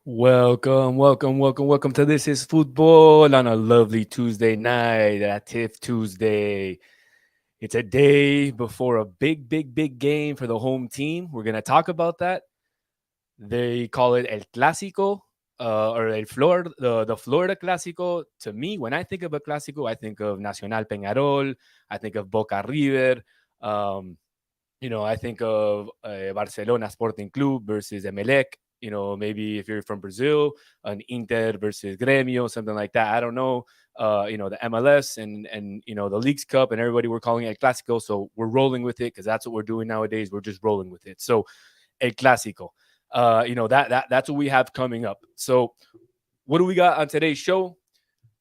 Welcome to This is Football on a lovely Tuesday night, a TIFF Tuesday. It's a day before a big game for the home team. We're going to talk about that. They call it El Clásico or the Florida Clásico. To me, when I think of a Clásico, I think of Nacional Peñarol. I think of Boca River. Um, I think of Barcelona Sporting Club versus Emelec. Maybe if you're from Brazil, an Inter versus Grêmio, something like that. I don't know. The MLS and the Leagues Cup and everybody we're calling it El Clásico. So we're rolling with it because that's what we're doing nowadays. We're just rolling with it. So El Clásico. That's what we have coming up. So what do we got on today's show?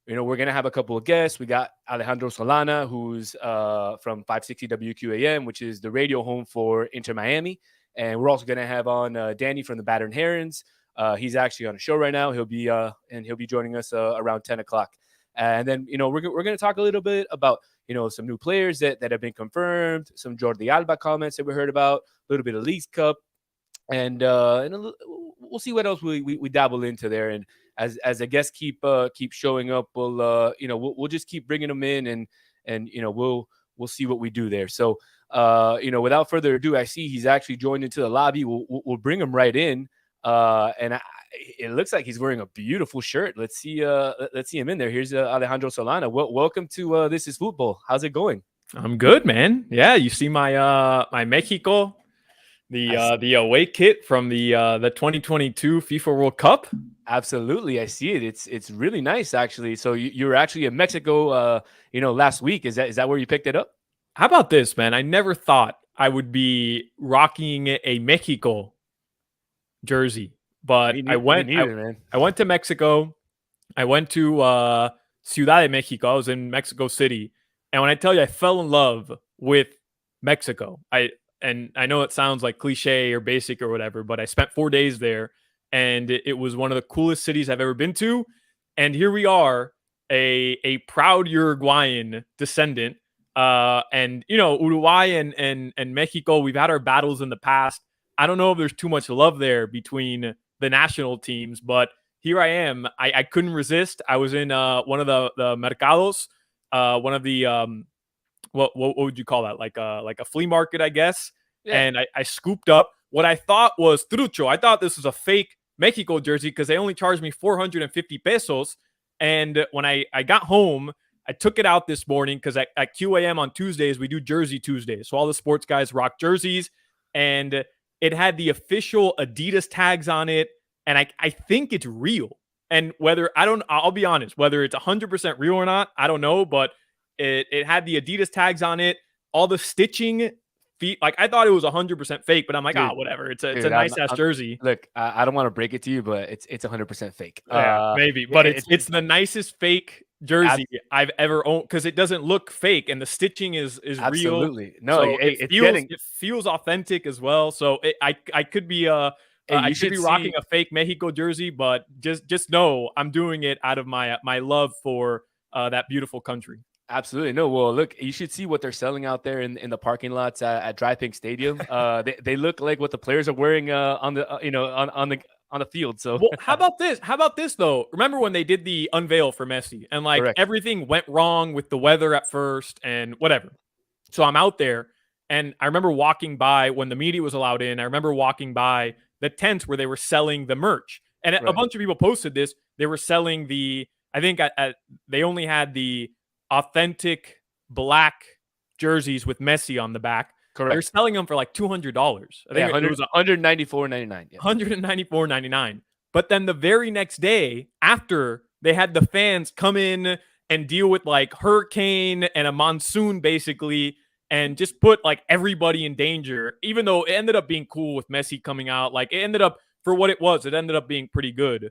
We're going to have a couple of guests. We got Alejandro Solana, who's from 560 WQAM, which is the radio home for Inter Miami. And we're also going to have on Danny from the Battered Herons. He's actually on a show right now. He'll be joining us around 10 o'clock. And then, we're going to talk a little bit about, some new players that have been confirmed, some Jordi Alba comments that we heard about, a little bit of Leagues Cup. And we'll see what else we dabble into there. And as the guests keep showing up, we'll just keep bringing them in and we'll see what we do there. So without further ado, I see he's actually joined into the lobby. We'll bring him right in. It looks like he's wearing a beautiful shirt. Let's see him in there. Here's Alejandro Solana. Welcome to This is Football. How's it going? I'm good, man. Yeah, you see my Mexico, the away kit from the 2022 FIFA World Cup. Absolutely, I see it. It's really nice, actually. So you were actually in Mexico, last week. Is that where you picked it up? How about this, man? I never thought I would be rocking a Mexico jersey, but I went to Mexico. I went to Ciudad de Mexico. I was in Mexico City, and when I tell you I fell in love with Mexico, I know it sounds like cliche or basic or whatever, but I spent 4 days there, and it was one of the coolest cities I've ever been to. And here we are, a proud Uruguayan descendant. And Uruguay and Mexico, we've had our battles in the past. I don't know if there's too much love there between the national teams, but here I am. I couldn't resist. I was in one of the mercados, one of the what would you call that? Like a flea market, I guess. Yeah. And I scooped up what I thought was trucho. I thought this was a fake Mexico jersey because they only charged me 450 pesos. And when I got home, I took it out this morning because at QAM on Tuesdays, we do Jersey Tuesdays. So all the sports guys rock jerseys. And it had the official Adidas tags on it. And I think it's real. And I'll be honest, whether it's 100% real or not, I don't know. But it had the Adidas tags on it. All the stitching, like I thought it was 100% fake, but I'm like, whatever. It's a nice ass jersey. Look, I don't want to break it to you, but it's 100% fake. Yeah, maybe, but it's the nicest fake jersey I've ever owned because it doesn't look fake and the stitching is absolutely real. No, so it feels authentic as well. So I could be I should be rocking a fake Mexico jersey, but just know I'm doing it out of my love for that beautiful country. Absolutely. No, well, look, you should see what they're selling out there in the parking lots at Dry Pink Stadium. They look like what the players are wearing on the on the field. So how about this? How about this though? Remember when they did the unveil for Messi and Correct. Everything went wrong with the weather at first and whatever. So I'm out there and I remember walking by when the media was allowed in. I remember walking by the tents where they were selling the merch. And a bunch of people posted this. They were selling they only had the authentic black jerseys with Messi on the back. Correct. They're selling them for like $200. I think it was $194.99. Yeah. $194.99. But then the very next day, after they had the fans come in and deal with like hurricane and a monsoon, basically, and just put like everybody in danger. Even though it ended up being cool with Messi coming out, like it ended up for what it was. It ended up being pretty good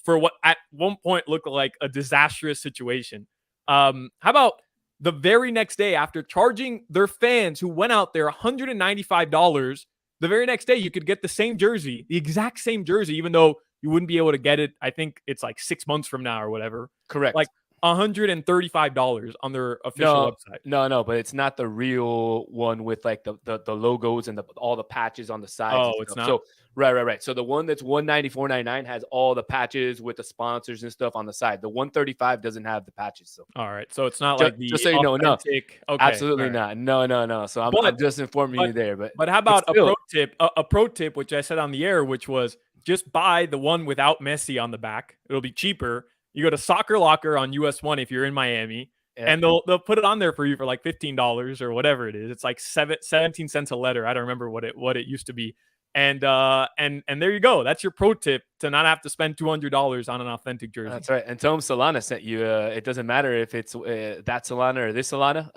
for what at one point looked like a disastrous situation. How about the very next day after charging their fans who went out there $195, the very next day you could get the same jersey, the exact same jersey, even though you wouldn't be able to get it. I think it's like 6 months from now or whatever. Correct. Like $135 on their official website. No, but it's not the real one with like the logos and all the patches on the sides. Oh, and it's stuff. not. So right. So the one that's $194.99 has all the patches with the sponsors and stuff on the side. The 135 doesn't have the patches. So all right. So it's not like the just so you know, authentic. no, Okay, absolutely not. No. So I'm just informing you there. But how about a pro tip? A pro tip, which I said on the air, which was just buy the one without Messi on the back. It'll be cheaper. You go to Soccer Locker on US 1 if you're in Miami. Yeah. And they'll put it on there for you for like $15 or whatever it is. It's like 17 cents a letter. I don't remember what it used to be. And there you go. That's your pro tip to not have to spend $200 on an authentic jersey. That's right. And Tom Solana sent you. It doesn't matter if it's that Solana or this Solana.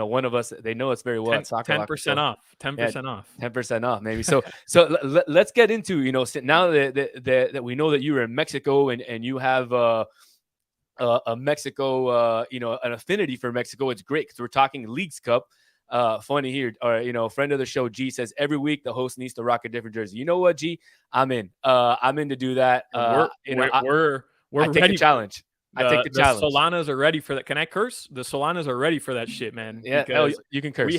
One of us. They know us very well at Soccer. 10% off. 10% off. 10% off, maybe. So let's get into now that we know that you were in Mexico and you have a Mexico, an affinity for Mexico. It's great because we're talking Leagues Cup. Funny here, or friend of the show, G says every week the host needs to rock a different jersey. You know what, G? I'm in. I'm in to do that. We're ready. Take a challenge. I take the challenge. The Solanas are ready for that. Can I curse? The Solanas are ready for that shit, man. Yeah, you can curse.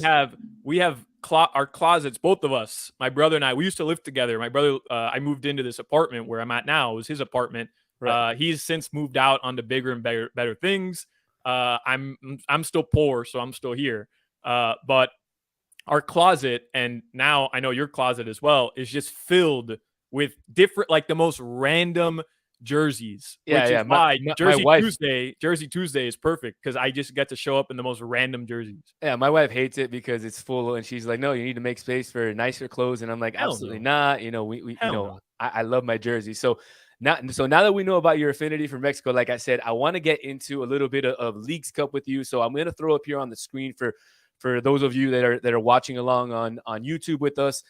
We have our closets, both of us. My brother and I. We used to live together. My brother, I moved into this apartment where I'm at now. It was his apartment. Right. He's since moved out onto bigger and better things. I'm still poor, so I'm still here. But our closet, and now I know your closet as well, is just filled with different, like the most random jerseys. Yeah. Jersey Tuesday is perfect because I just get to show up in the most random jerseys. Yeah, my wife hates it because it's full, and she's like, "No, you need to make space for nicer clothes." And I'm like, "Absolutely not." I love my jersey. So now that we know about your affinity for Mexico, like I said, I want to get into a little bit of Leagues Cup with you. So I'm going to throw up here on the screen for those of you that are watching along on YouTube with us.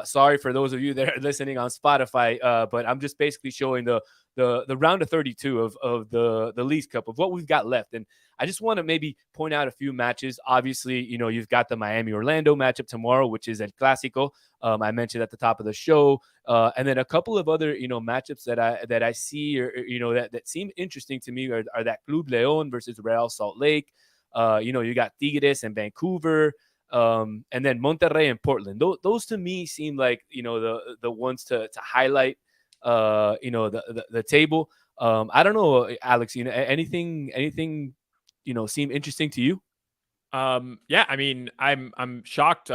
Sorry for those of you that are listening on Spotify, but I'm just basically showing the round of 32 of the Leagues Cup of what we've got left. And I just want to maybe point out a few matches. Obviously, you've got the Miami-Orlando matchup tomorrow, which is El Clásico. I mentioned at the top of the show, and then a couple of other matchups that I see or that seem interesting to me are that Club León versus Real Salt Lake. You got Tigres and Vancouver, and then Monterrey and Portland. Those to me seem like the ones to highlight. The table. I don't know, Alex. Anything seem interesting to you? Yeah, I mean, I'm shocked.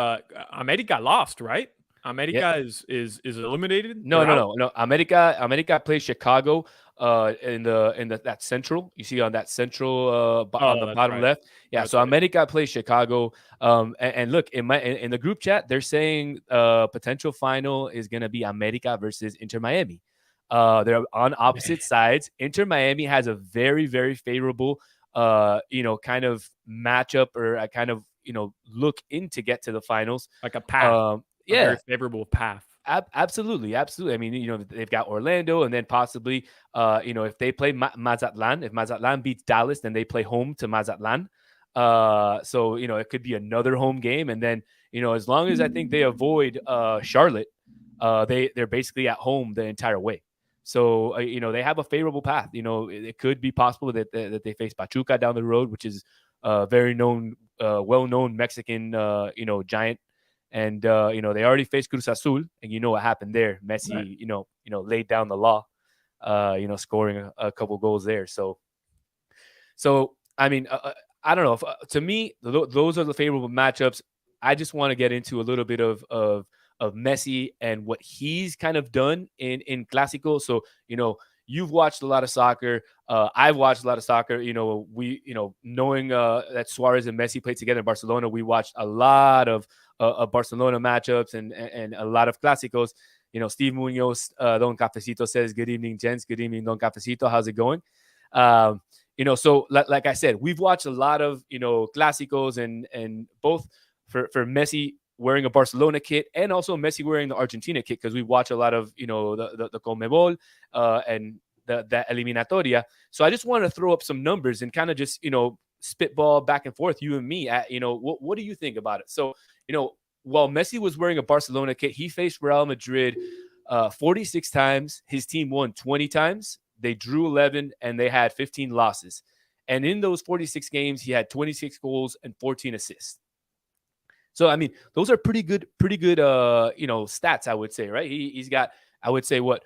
America lost, right? America is eliminated. No. America plays Chicago in that central. You see on that central on the bottom left. Yeah, that's so right. America plays Chicago. And look, in the group chat, they're saying potential final is going to be America versus Inter Miami. They're on opposite sides. Inter Miami has a very, very favorable kind of matchup or a kind of look in to get to the finals, like a path. A very favorable path. Absolutely. I mean, they've got Orlando, and then possibly, if they play Mazatlan, if Mazatlan beats Dallas, then they play home to Mazatlan. So it could be another home game, and then as long as I think they avoid Charlotte, they're basically at home the entire way. So they have a favorable path. It could be possible that they face Pachuca down the road, which is a very well-known Mexican giant. And they already faced Cruz Azul, and you know what happened there. Messi, right. Laid down the law, scoring a couple goals there. So I mean, I don't know. To me, those are the favorable matchups. I just want to get into a little bit of Messi and what he's kind of done in Clásico. So you've watched a lot of soccer. I've watched a lot of soccer. We knowing that Suarez and Messi played together in Barcelona, we watched a lot of Barcelona matchups and a lot of Clásicos. Steve Munoz, Don Cafecito says, "Good evening, gents. Good evening, Don Cafecito. How's it going?" So like I said, we've watched a lot of Clásicos and both for Messi wearing a Barcelona kit and also Messi wearing the Argentina kit, because we watch a lot of the Conmebol and the Eliminatoria. So I just want to throw up some numbers and kind of just spitball back and forth, you and me, at what do you think about it? So while Messi was wearing a Barcelona kit, he faced Real Madrid 46 times. His team won 20 times. They drew 11 and they had 15 losses. And in those 46 games, he had 26 goals and 14 assists. So, I mean, those are pretty good, stats, I would say, right? He's got, I would say, 40,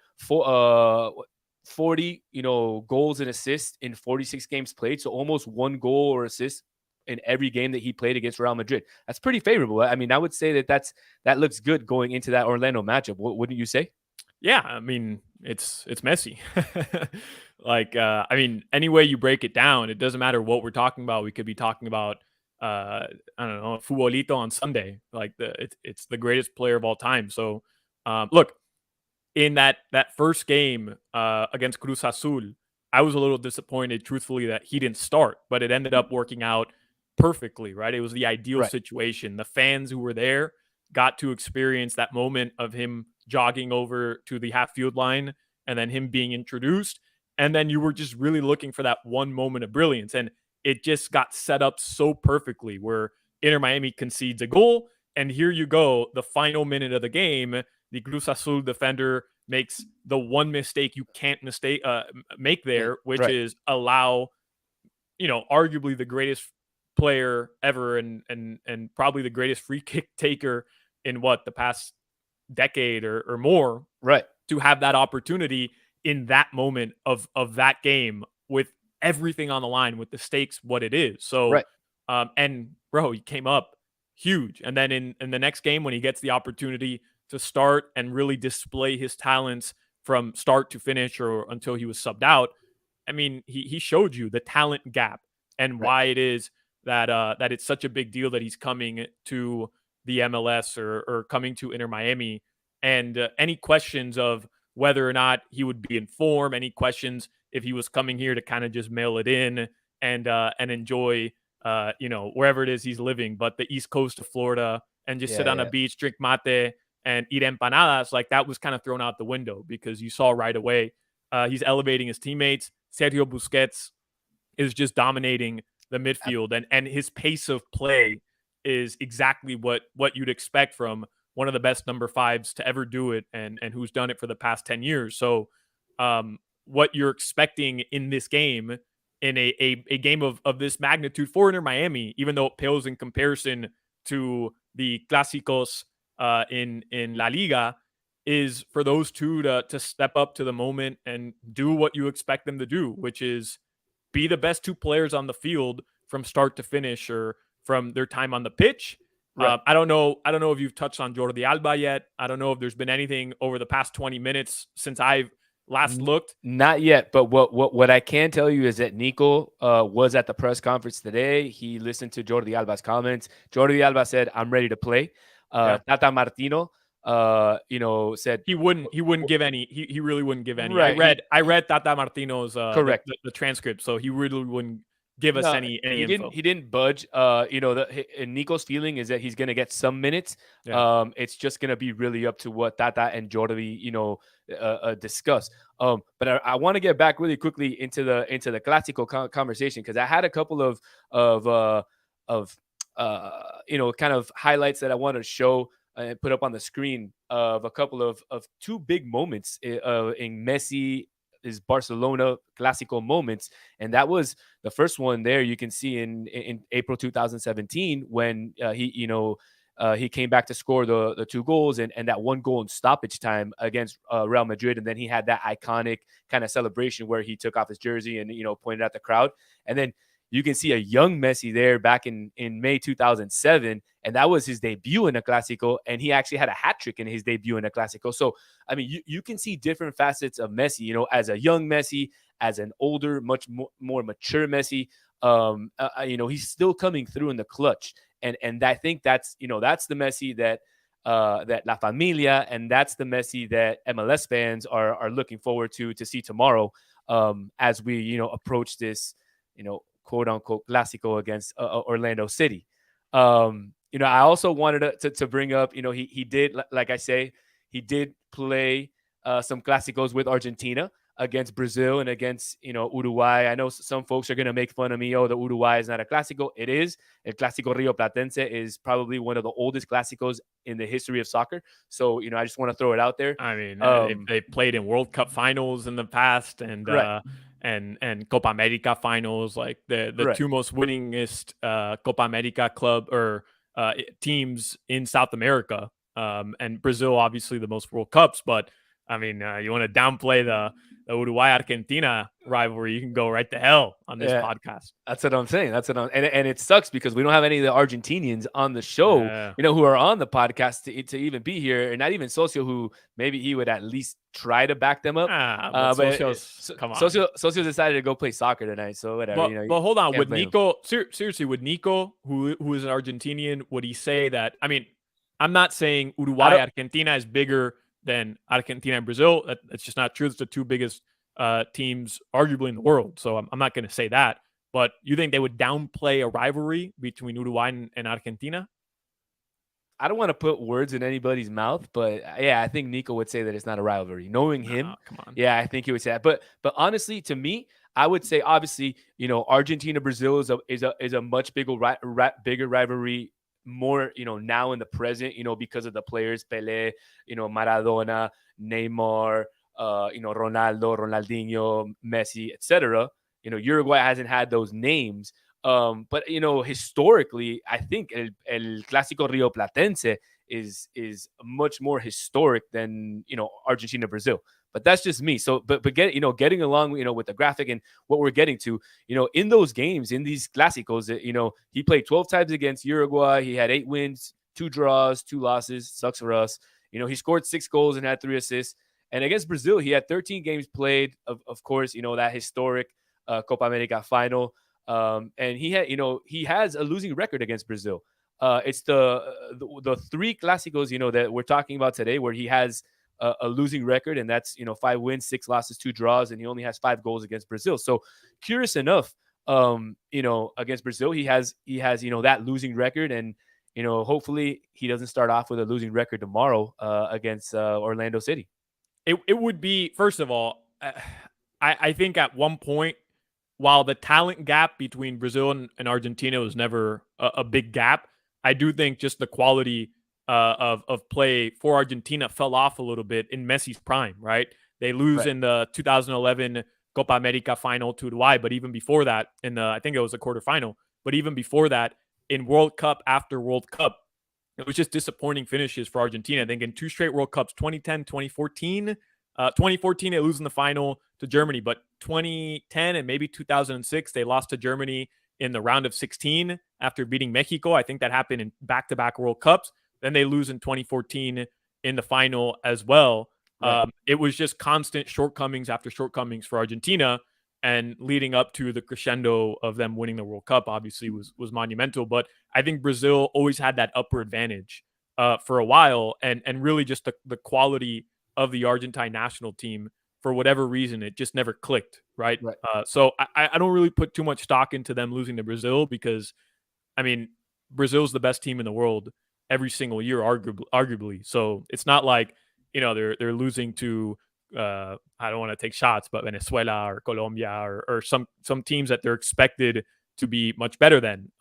goals and assists in 46 games played. So almost one goal or assist in every game that he played against Real Madrid. That's pretty favorable. I mean, I would say that looks good going into that Orlando matchup. Wouldn't you say? Yeah, I mean, it's Messi. I mean, any way you break it down, it doesn't matter what we're talking about. We could be talking about, I don't know, Futbolito on Sunday. It's the greatest player of all time. So, look, in that first game against Cruz Azul, I was a little disappointed, truthfully, that he didn't start, but it ended up working out perfectly, right? It was the ideal situation. The fans who were there got to experience that moment of him jogging over to the half field line and then him being introduced. And then you were just really looking for that one moment of brilliance. And it just got set up so perfectly where Inter Miami concedes a goal. And here you go, the final minute of the game, the Cruz Azul defender makes the one mistake you can't make there, which is allow, arguably the greatest player ever and probably the greatest free kick taker in the past decade or more, to have that opportunity in that moment of that game with everything on the line, with the stakes what it is. So and bro, he came up huge. And then in the next game, when he gets the opportunity to start and really display his talents from start to finish or until he was subbed out, I mean, he showed you the talent gap and why it is that it's such a big deal that he's coming to the MLS or coming to Inter Miami. And any questions of whether or not he would be in form, any questions if he was coming here to kind of just mail it in and enjoy, wherever it is he's living, but the East Coast of Florida, and just sit on a beach, drink mate, and eat empanadas, like that was kind of thrown out the window because you saw right away he's elevating his teammates. Sergio Busquets is just dominating the midfield, and his pace of play is exactly what you'd expect from one of the best number fives to ever do it, and who's done it for the past 10 years. So what you're expecting in this game, in a game of this magnitude for Inter Miami, even though it pales in comparison to the clásicos in La Liga, is for those two to step up to the moment and do what you expect them to do, which is be the best two players on the field from start to finish or from their time on the pitch. I don't know if you've touched on Jordi Alba yet. I don't know if there's been anything over the past 20 minutes since I've last looked. Not yet, but what I can tell you is that Nico was at the press conference today. He listened to Jordi Alba's comments. Jordi Alba said, "I'm ready to play." Tata Martino, said he wouldn't give any. He really wouldn't give any. I read Tata Martino's correct the transcript, so he really wouldn't give us any info. He didn't budge. And Nico's feeling is that he's going to get some minutes. It's just going to be really up to what Tata and Jordi, discuss. But I want to get back really quickly into the Clásico conversation, because I had a couple of kind of highlights that I want to show and put up on the screen of a couple of two big moments in Messi, his Barcelona Clásico moments. And that was the first one there you can see in April 2017 when he came back to score the two goals and that one goal in stoppage time against Real Madrid. And then he had that iconic kind of celebration where he took off his jersey and, pointed at the crowd. And then you can see a young Messi there back in May 2007, and that was his debut in a Clásico, and he actually had a hat trick in his debut in a Clásico. So, I mean, you can see different facets of Messi, as a young Messi, as an older, much more mature Messi. He's still coming through in the clutch, and I think that's the Messi that La Familia, and that's the Messi that MLS fans are looking forward to see tomorrow, as we approach this quote unquote Clásico against Orlando City. I also wanted to bring up, he did, like I say, he did play some Clásicos with Argentina against Brazil and against, Uruguay. I know some folks are going to make fun of me. Oh, the Uruguay is not a Clásico. It is. El Clásico Rio Platense is probably one of the oldest Clásicos in the history of soccer. So, I just want to throw it out there. I mean, they played in World Cup finals in the past, and and Copa America finals, like the two most winningest Copa America club or teams in South America, and Brazil obviously the most World Cups. But I mean, you want to downplay the Uruguay-Argentina rivalry, you can go right to hell on this podcast. That's what I'm saying. And it sucks because we don't have any of the Argentinians on the show, who are on the podcast to even be here, and not even Socio, who maybe he would at least try to back them up. But Socio decided to go play soccer tonight, so whatever. But hold on, would Nico seriously? Would Nico, who is an Argentinian, would he say that? I mean, I'm not saying Uruguay Argentina is bigger than Argentina and Brazil. That's just not true. It's the two biggest teams arguably in the world. So I'm not going to say that. But you think they would downplay a rivalry between Uruguay and Argentina? I don't want to put words in anybody's mouth, but yeah, I think Nico would say that it's not a rivalry. Knowing him, come on. Yeah, I think he would say that. But honestly, to me, I would say obviously, Argentina Brazil is a much bigger rivalry. More, now in the present, because of the players, Pelé, Maradona, Neymar, Ronaldo, Ronaldinho, Messi, etc. Uruguay hasn't had those names. But historically, I think el Clásico Rio Platense is much more historic than Argentina Brazil. But that's just me. So, but getting along, with the graphic and what we're getting to, in those games, in these Clásicos, he played 12 times against Uruguay. He had 8 wins, 2 draws, 2 losses. Sucks for us. He scored 6 goals and had 3 assists. And against Brazil, he had 13 games played. Of course, that historic Copa America final. And he has a losing record against Brazil. It's the 3 Clásicos, that we're talking about today, where he has a losing record, and that's 5 wins, 6 losses, 2 draws, and he only has 5 goals against Brazil. So curious enough, against Brazil, he has that losing record, and hopefully he doesn't start off with a losing record tomorrow against Orlando City. It would be, first of all, I think at one point, while the talent gap between Brazil and Argentina was never a big gap, I do think just the quality of play for Argentina fell off a little bit in Messi's prime, right? They lose in the 2011 Copa America final to Uruguay, but even before that, I think it was a quarterfinal, but even before that, in World Cup after World Cup, it was just disappointing finishes for Argentina. I think in 2 straight World Cups, 2010, 2014. 2014, they lose in the final to Germany, but 2010 and maybe 2006, they lost to Germany in the round of 16 after beating Mexico. I think that happened in back-to-back World Cups. Then they lose in 2014 in the final as well. Right. It was just constant shortcomings after shortcomings for Argentina, and leading up to the crescendo of them winning the World Cup obviously was monumental. But I think Brazil always had that upper advantage for a while, and really just the quality of the Argentine national team, for whatever reason, it just never clicked, right? So I don't really put too much stock into them losing to Brazil, because, I mean, Brazil's the best team in the world every single year, arguably. So it's not like, they're losing to, I don't want to take shots, but Venezuela or Colombia or some teams that they're expected to be much better than.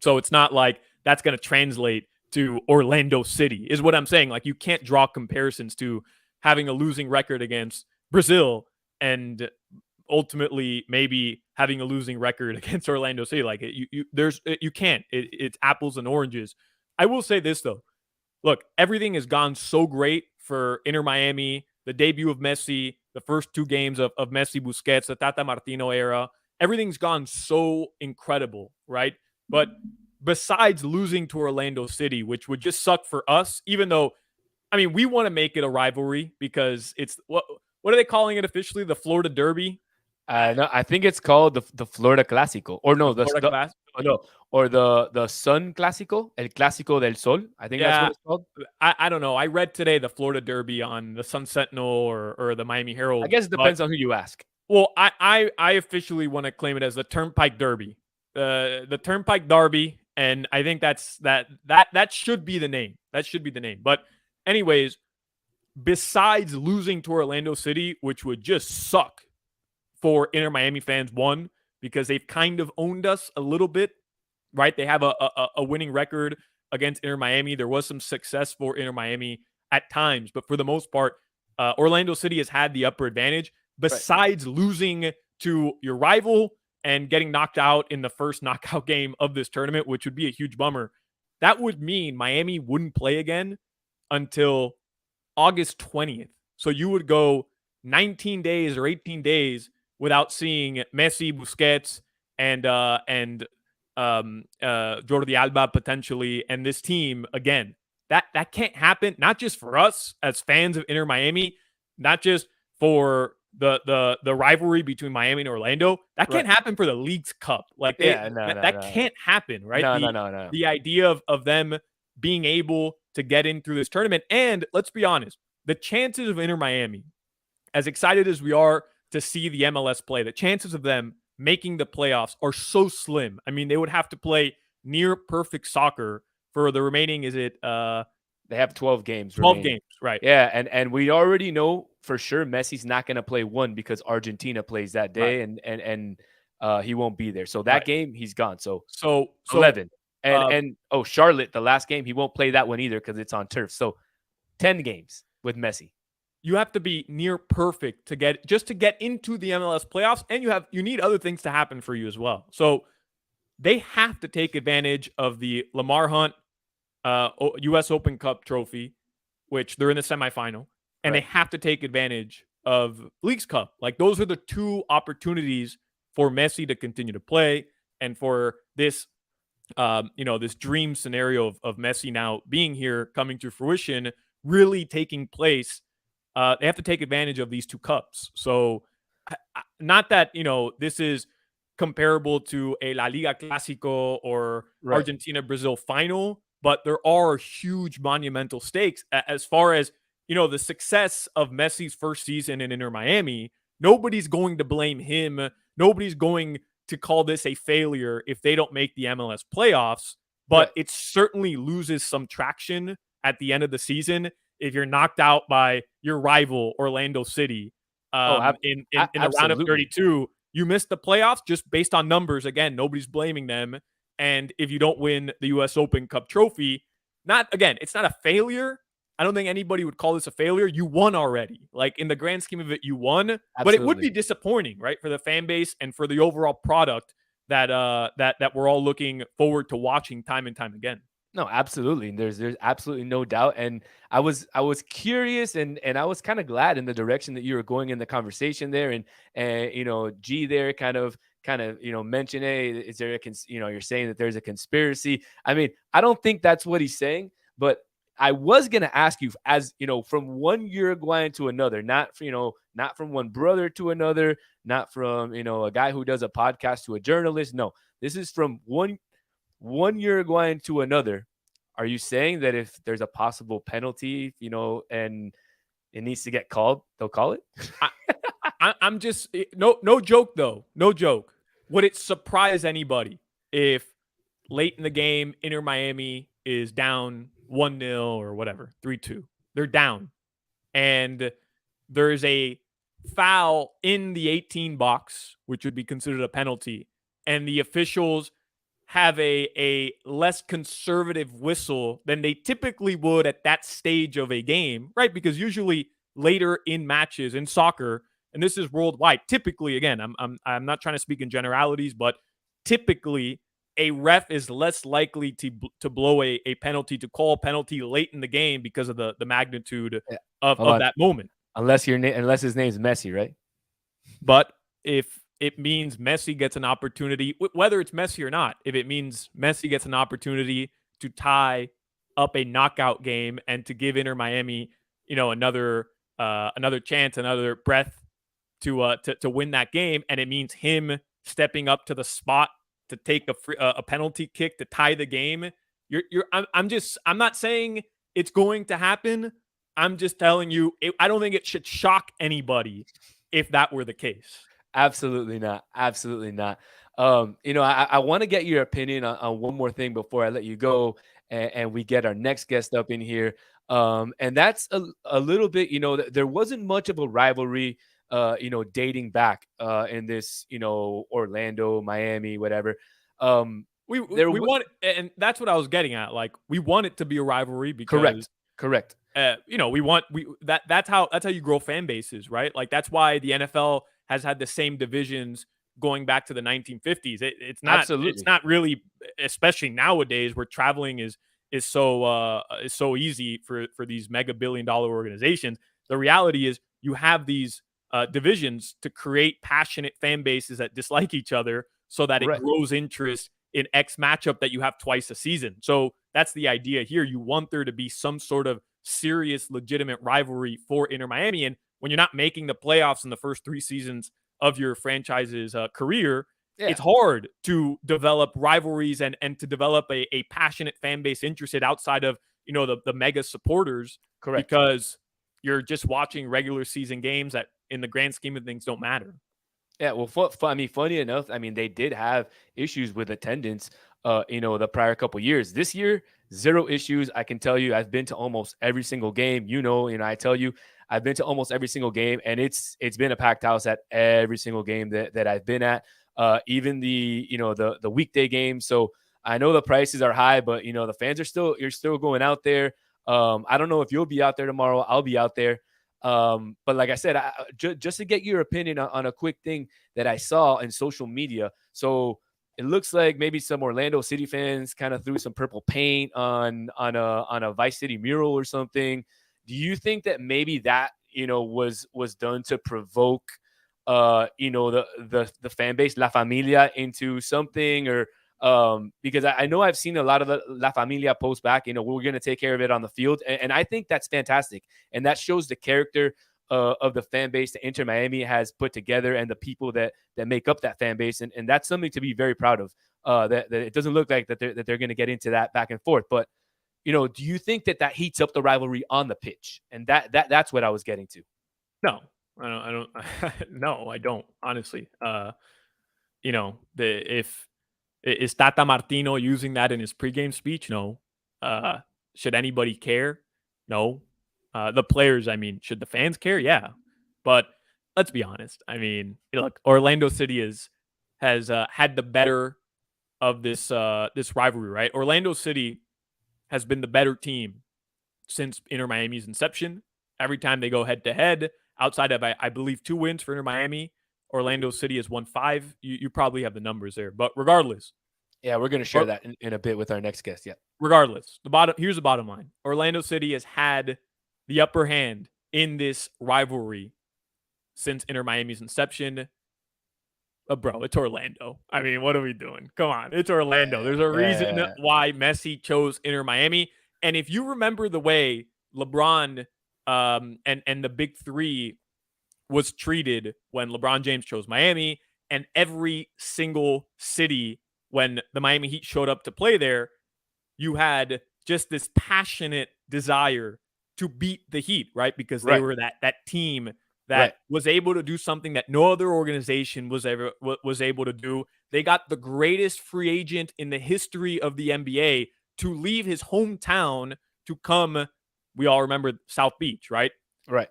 So it's not like that's going to translate to Orlando City, is what I'm saying. Like, you can't draw comparisons to having a losing record against Brazil and ultimately maybe having a losing record against Orlando City. Like, you can't. It's apples and oranges. I will say this though. Look, everything has gone so great for Inter Miami, the debut of Messi, the first 2 games of Messi, Busquets, the Tata Martino era. Everything's gone so incredible, right? But besides losing to Orlando City, which would just suck for us, even though, I mean, we want to make it a rivalry because it's what are they calling it officially? The Florida Derby? No, I think it's called the Florida Clásico, or no, the Sun Clásico, El Clásico del Sol. I think that's what it's called. I don't know. I read today the Florida Derby on the Sun Sentinel or the Miami Herald. I guess it depends on who you ask. Well, I officially want to claim it as the Turnpike Derby, the Turnpike Derby, and I think that should be the name. That should be the name. But anyways, besides losing to Orlando City, which would just suck for Inter Miami fans, one, because they've kind of owned us a little bit, right? They have a winning record against Inter Miami. There was some success for Inter Miami at times, but for the most part, Orlando City has had the upper advantage. besides losing to your rival and getting knocked out in the first knockout game of this tournament, which would be a huge bummer. That would mean Miami wouldn't play again until August 20th. So you would go 19 days or 18 days without seeing Messi, Busquets, and Jordi Alba potentially, and this team again. That can't happen. Not just for us as fans of Inter Miami, not just for the rivalry between Miami and Orlando. That can't happen for the League's Cup. Like that can't happen, right? No. The idea of them being able to get in through this tournament, and let's be honest, the chances of Inter Miami, as excited as we are to see the MLS play, the chances of them making the playoffs are so slim. I mean, they would have to play near perfect soccer for the remaining, is it they have 12 games 12 remaining. games, right? Yeah, and we already know for sure Messi's not going to play one because Argentina plays that day, and he won't be there. So that game he's gone. So 11. And Charlotte, the last game, he won't play that one either because it's on turf. So 10 games with Messi. You have to be near perfect to get into the MLS playoffs, and you need other things to happen for you as well. So they have to take advantage of the Lamar Hunt U.S. Open Cup trophy, which they're in the semifinal, and they have to take advantage of Leagues Cup. Like, those are the two opportunities for Messi to continue to play, and for this, this dream scenario of Messi now being here, coming to fruition, really taking place. They have to take advantage of these two cups. So, not that this is comparable to a La Liga Clásico or Argentina-Brazil final, but there are huge monumental stakes as far as, the success of Messi's first season in Inter Miami. Nobody's going to blame him. Nobody's going to call this a failure if they don't make the MLS playoffs, but it certainly loses some traction at the end of the season if you're knocked out by your rival, Orlando City, in the round of 32. You missed the playoffs just based on numbers. Again, nobody's blaming them. And if you don't win the U.S. Open Cup trophy, it's not a failure. I don't think anybody would call this a failure. You won already. Like, in the grand scheme of it, you won. Absolutely. But it would be disappointing, right, for the fan base and for the overall product that we're all looking forward to watching time and time again. No, absolutely. There's absolutely no doubt. And I was curious and I was kind of glad in the direction that you were going in the conversation there. And G there kind of mentioned, hey, is there you're saying that there's a conspiracy. I mean, I don't think that's what he's saying, but I was going to ask you, as from one Uruguayan to another, not from one brother to another, not from, a guy who does a podcast to a journalist. No, this is from one Uruguayan to another. Are you saying that if there's a possible penalty, and it needs to get called, they'll call it? I'm just no joke though. No joke. Would it surprise anybody if late in the game, Inter Miami is down 1-0 or whatever, 3-2? They're down, and there's a foul in the 18 box, which would be considered a penalty, and the officials have a less conservative whistle than they typically would at that stage of a game, right? Because usually later in matches in soccer, and this is worldwide, typically, again, I'm not trying to speak in generalities, but typically a ref is less likely to blow a penalty, to call a penalty late in the game because of the magnitude of that moment. Unless his name's Messi, right? But if it means Messi gets an opportunity, whether it's Messi or not, if it means Messi gets an opportunity to tie up a knockout game and to give Inter Miami, another chance, another breath to win that game, and it means him stepping up to the spot to take a penalty kick to tie the game. I'm not saying it's going to happen. I'm just telling you, I don't think it should shock anybody if that were the case. Absolutely not. Absolutely not. I want to get your opinion on one more thing before I let you go and we get our next guest up in here. And that's a little bit, there wasn't much of a rivalry, dating back in this, Orlando, Miami, whatever. We want, and that's what I was getting at. Like, we want it to be a rivalry because correct. That's how you grow fan bases, right? Like that's why the NFL has had the same divisions going back to the 1950s. It's not really, especially nowadays where traveling is so easy for these mega billion-dollar organizations. The reality is you have these divisions to create passionate fan bases that dislike each other so that it grows interest in X matchup that you have twice a season. So that's the idea here. You want there to be some sort of serious, legitimate rivalry for Inter Miami. And when you're not making the playoffs in the first 3 seasons of your franchise's career, it's hard to develop rivalries and to develop a passionate fan base interested outside of, the mega supporters. Correct. Because you're just watching regular season games that in the grand scheme of things don't matter. Yeah, well, funny enough, they did have issues with attendance, the prior couple years. This year, 0 issues. I can tell you, I've been to almost every single game. I tell you, I've been to almost every single game, and it's been a packed house at every single game that I've been at. Even the weekday games. So I know the prices are high, but the fans you're still going out there. I don't know if you'll be out there tomorrow. I'll be out there. But like I said, just to get your opinion on a quick thing that I saw in social media. So it looks like maybe some Orlando City fans kind of threw some purple paint on a Vice City mural or something. Do you think that maybe that, was done to provoke, the fan base, La Familia, into something? Or because I know I've seen a lot of the La Familia post back, we're going to take care of it on the field. And I think that's fantastic. And that shows the character of the fan base that Inter Miami has put together and the people that make up that fan base. And that's something to be very proud of, that it doesn't look like that they're going to get into that back and forth. But, do you think that heats up the rivalry on the pitch? And that's what I was getting to. No, I don't. No, I don't, honestly. Is Tata Martino using that in his pregame speech? No. Should anybody care? No. The players, should the fans care? Yeah. But let's be honest. Look, Orlando City has had the better of this rivalry, right? Orlando City has been the better team since Inter Miami's inception. Every time they go head to head, outside of I believe 2 wins for Inter Miami, Orlando City has won 5. You probably have the numbers there, but regardless. Yeah, we're going to share that in a bit with our next guest. Yeah. Regardless, here's the bottom line. Orlando City has had the upper hand in this rivalry since Inter Miami's inception. Bro, it's Orlando. What are we doing? Come on, it's Orlando. There's a reason why Messi chose Inter Miami. And if you remember the way LeBron and the big 3 was treated when LeBron James chose Miami, and every single city when the Miami Heat showed up to play there, you had just this passionate desire to beat the Heat, right? Because they were that team that was able to do something that no other organization was able to do. They got the greatest free agent in the history of the NBA to leave his hometown to come. We all remember South Beach, right? Right.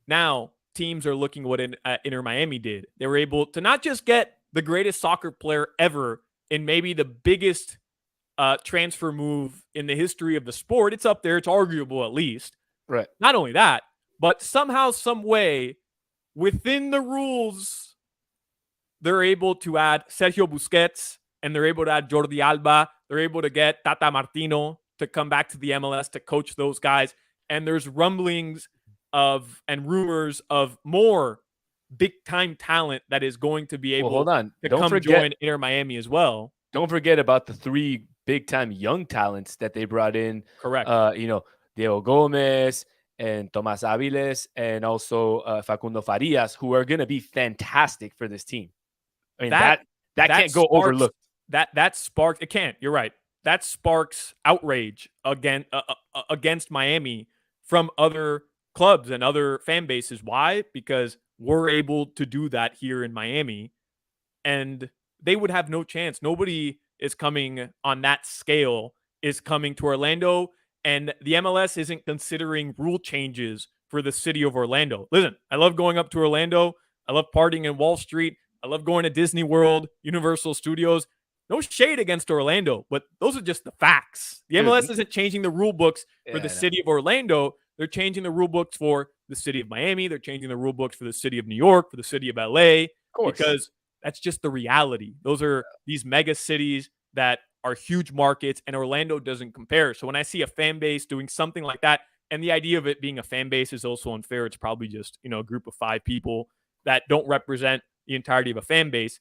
Now, teams are looking what Inter Miami did. They were able to not just get the greatest soccer player ever in maybe the biggest transfer move in the history of the sport. It's up there. It's arguable, at least. Right. Not only that, but somehow, some way, within the rules, they're able to add Sergio Busquets, and they're able to add Jordi Alba. They're able to get Tata Martino to come back to the MLS to coach those guys. And there's rumblings and rumors of more big-time talent that is going to be able to join Inter Miami as well. Don't forget about the 3 big-time young talents that they brought in. Correct. Diego Gomez and Tomas Aviles, and also Facundo Farias, who are going to be fantastic for this team. That can't go overlooked. That sparks. It can't. You're right. That sparks outrage against Miami from other clubs and other fan bases. Why? Because we're able to do that here in Miami, and they would have no chance. Nobody is coming on that scale is coming to Orlando, and the MLS isn't considering rule changes for the city of Orlando. Listen, I love going up to Orlando. I love partying in Wall Street. I love going to Disney World, Universal Studios. No shade against Orlando, but those are just the facts. The MLS isn't changing the rule books for the city of Orlando. They're changing the rule books for the city of Miami. They're changing the rule books for the city of New York, for the city of LA, because that's just the reality. Those are these mega cities that are huge markets, and Orlando doesn't compare. So when I see a fan base doing something like that, and the idea of it being a fan base is also unfair. It's probably just, a group of 5 people that don't represent the entirety of a fan base.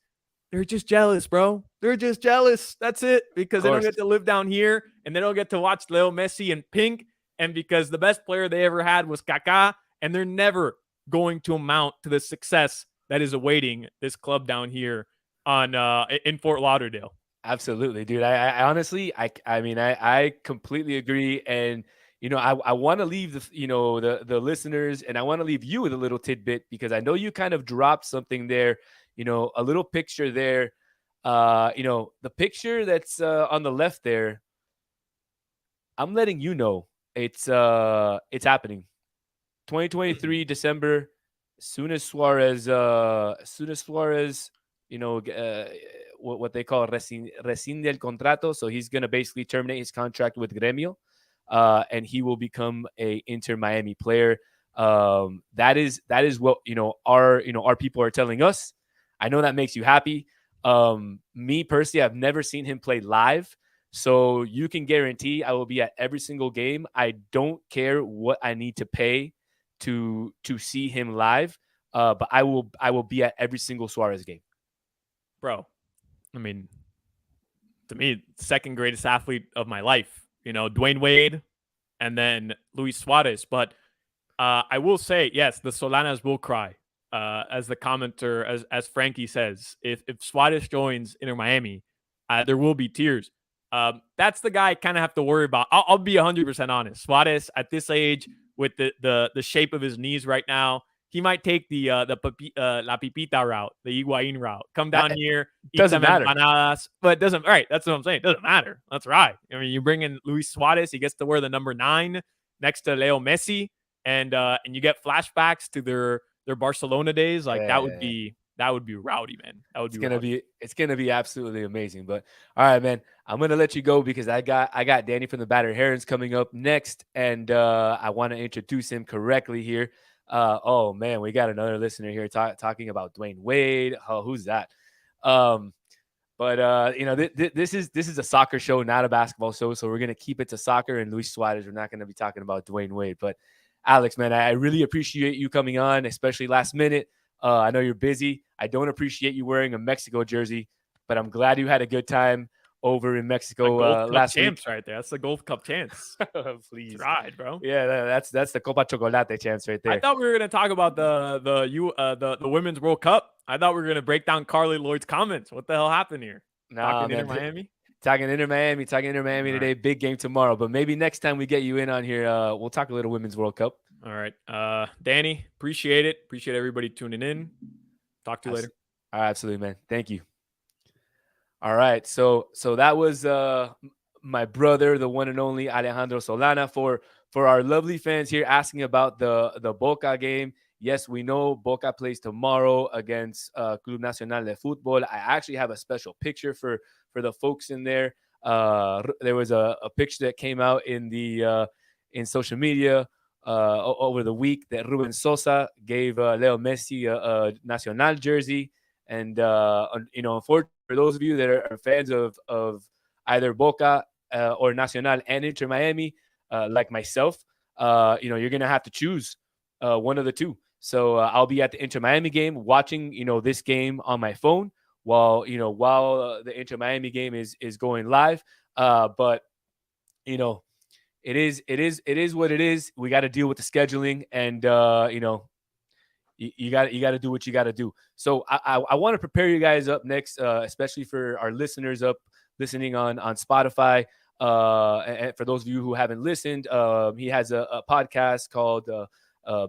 They're just jealous, bro. They're just jealous. That's it. Because they don't get to live down here, and they don't get to watch Leo Messi in pink, and because the best player they ever had was Kaká, and they're never going to amount to the success that is awaiting this club down here in Fort Lauderdale. Absolutely, dude. I honestly, I completely agree. And, I want to leave the listeners, and I want to leave you with a little tidbit, because I know you kind of dropped something there, a little picture there. The picture that's on the left there, I'm letting you know it's happening. 2023 December, soon as Suarez, what they call rescinde el contrato. So he's going to basically terminate his contract with Gremio, and he will become a Inter Miami player. That is what our people are telling us. I know that makes you happy. Me personally, I've never seen him play live, so you can guarantee I will be at every single game. I don't care what I need to pay to see him live, but I will be at every single Suarez game. Bro, I mean, to me, second greatest athlete of my life. Dwayne Wade, and then Luis Suarez. But I will say, yes, the Solanas will cry. As the commenter, as Frankie says, if Suarez joins Inter Miami, there will be tears. That's the guy I kind of have to worry about. I'll be 100% honest. Suarez at this age, with the shape of his knees right now, he might take the La Pipita route, the Higuain route. Come down here, doesn't matter. Empanadas, but it doesn't. Right, that's what I'm saying. It doesn't matter. That's right. I mean, you bring in Luis Suarez, he gets to wear the number 9 next to Leo Messi, and you get flashbacks to their Barcelona days. Like that would be rowdy, man. That would it's gonna be absolutely amazing. But all right, man, I'm gonna let you go because I got Danny from the Battered Herons coming up next, and I want to introduce him correctly here. Oh man, we got another listener here talking about Dwayne Wade. Oh, who's that? But this is a soccer show, not a basketball show, so we're gonna keep it to soccer and Luis Suarez. We're not gonna be talking about Dwayne Wade. But Alex, man, I really appreciate you coming on, especially last minute. I know you're busy. I don't appreciate you wearing a Mexico jersey, but I'm glad you had a good time over in Mexico last champs week. Right there. That's the Gold Cup chance. Please ride, bro. Yeah, that's the Copa Chocolate chance right there. I thought we were gonna talk about the Women's World Cup. I thought we were gonna break down Carly Lloyd's comments. What the hell happened here? Talking Inter Miami. Talking Inter Miami today. Right. Big game tomorrow, but maybe next time we get you in on here, we'll talk a little Women's World Cup. All right, Danny, appreciate it. Appreciate everybody tuning in. Talk to you later. Absolutely, man. Thank you. All right, so that was my brother, the one and only Alejandro Solana. For our lovely fans here asking about the Boca game, yes, we know Boca plays tomorrow against Club Nacional de Fútbol. I actually have a special picture for the folks in there. There was a picture that came out in social media over the week that Ruben Sosa gave Leo Messi a Nacional jersey. And, unfortunately, for those of you that are fans of either Boca or Nacional and Inter Miami, like myself, you're going to have to choose one of the two. So I'll be at the Inter Miami game watching, this game on my phone while the Inter Miami game is going live. But, it is what it is. We got to deal with the scheduling, and you got to do what you got to do. So I want to prepare you guys up next, especially for our listeners listening on Spotify. And for those of you who haven't listened, he has a podcast called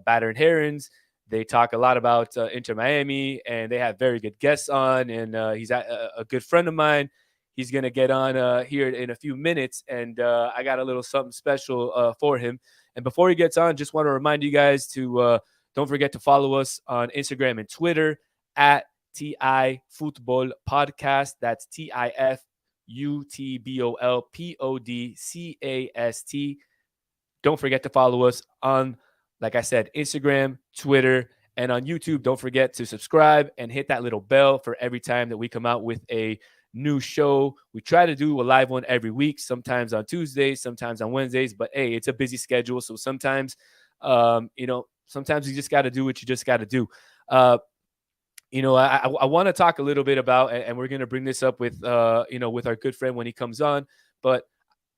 Battered Herons. They talk a lot about Inter Miami, and they have very good guests on. And he's a good friend of mine. He's going to get on here in a few minutes, and I got a little something special for him. And before he gets on, just want to remind you guys to don't forget to follow us on Instagram and Twitter at TI Football Podcast. That's TIF UTBOLPODCAST. Don't forget to follow us on, like I said, Instagram, Twitter, and on YouTube. Don't forget to subscribe and hit that little bell for every time that we come out with a new show. We try to do a live one every week, sometimes on Tuesdays, sometimes on Wednesdays, but hey, it's a busy schedule. So sometimes, sometimes you just got to do what you just got to do. I want to talk a little bit about, and we're going to bring this up with our good friend when he comes on, but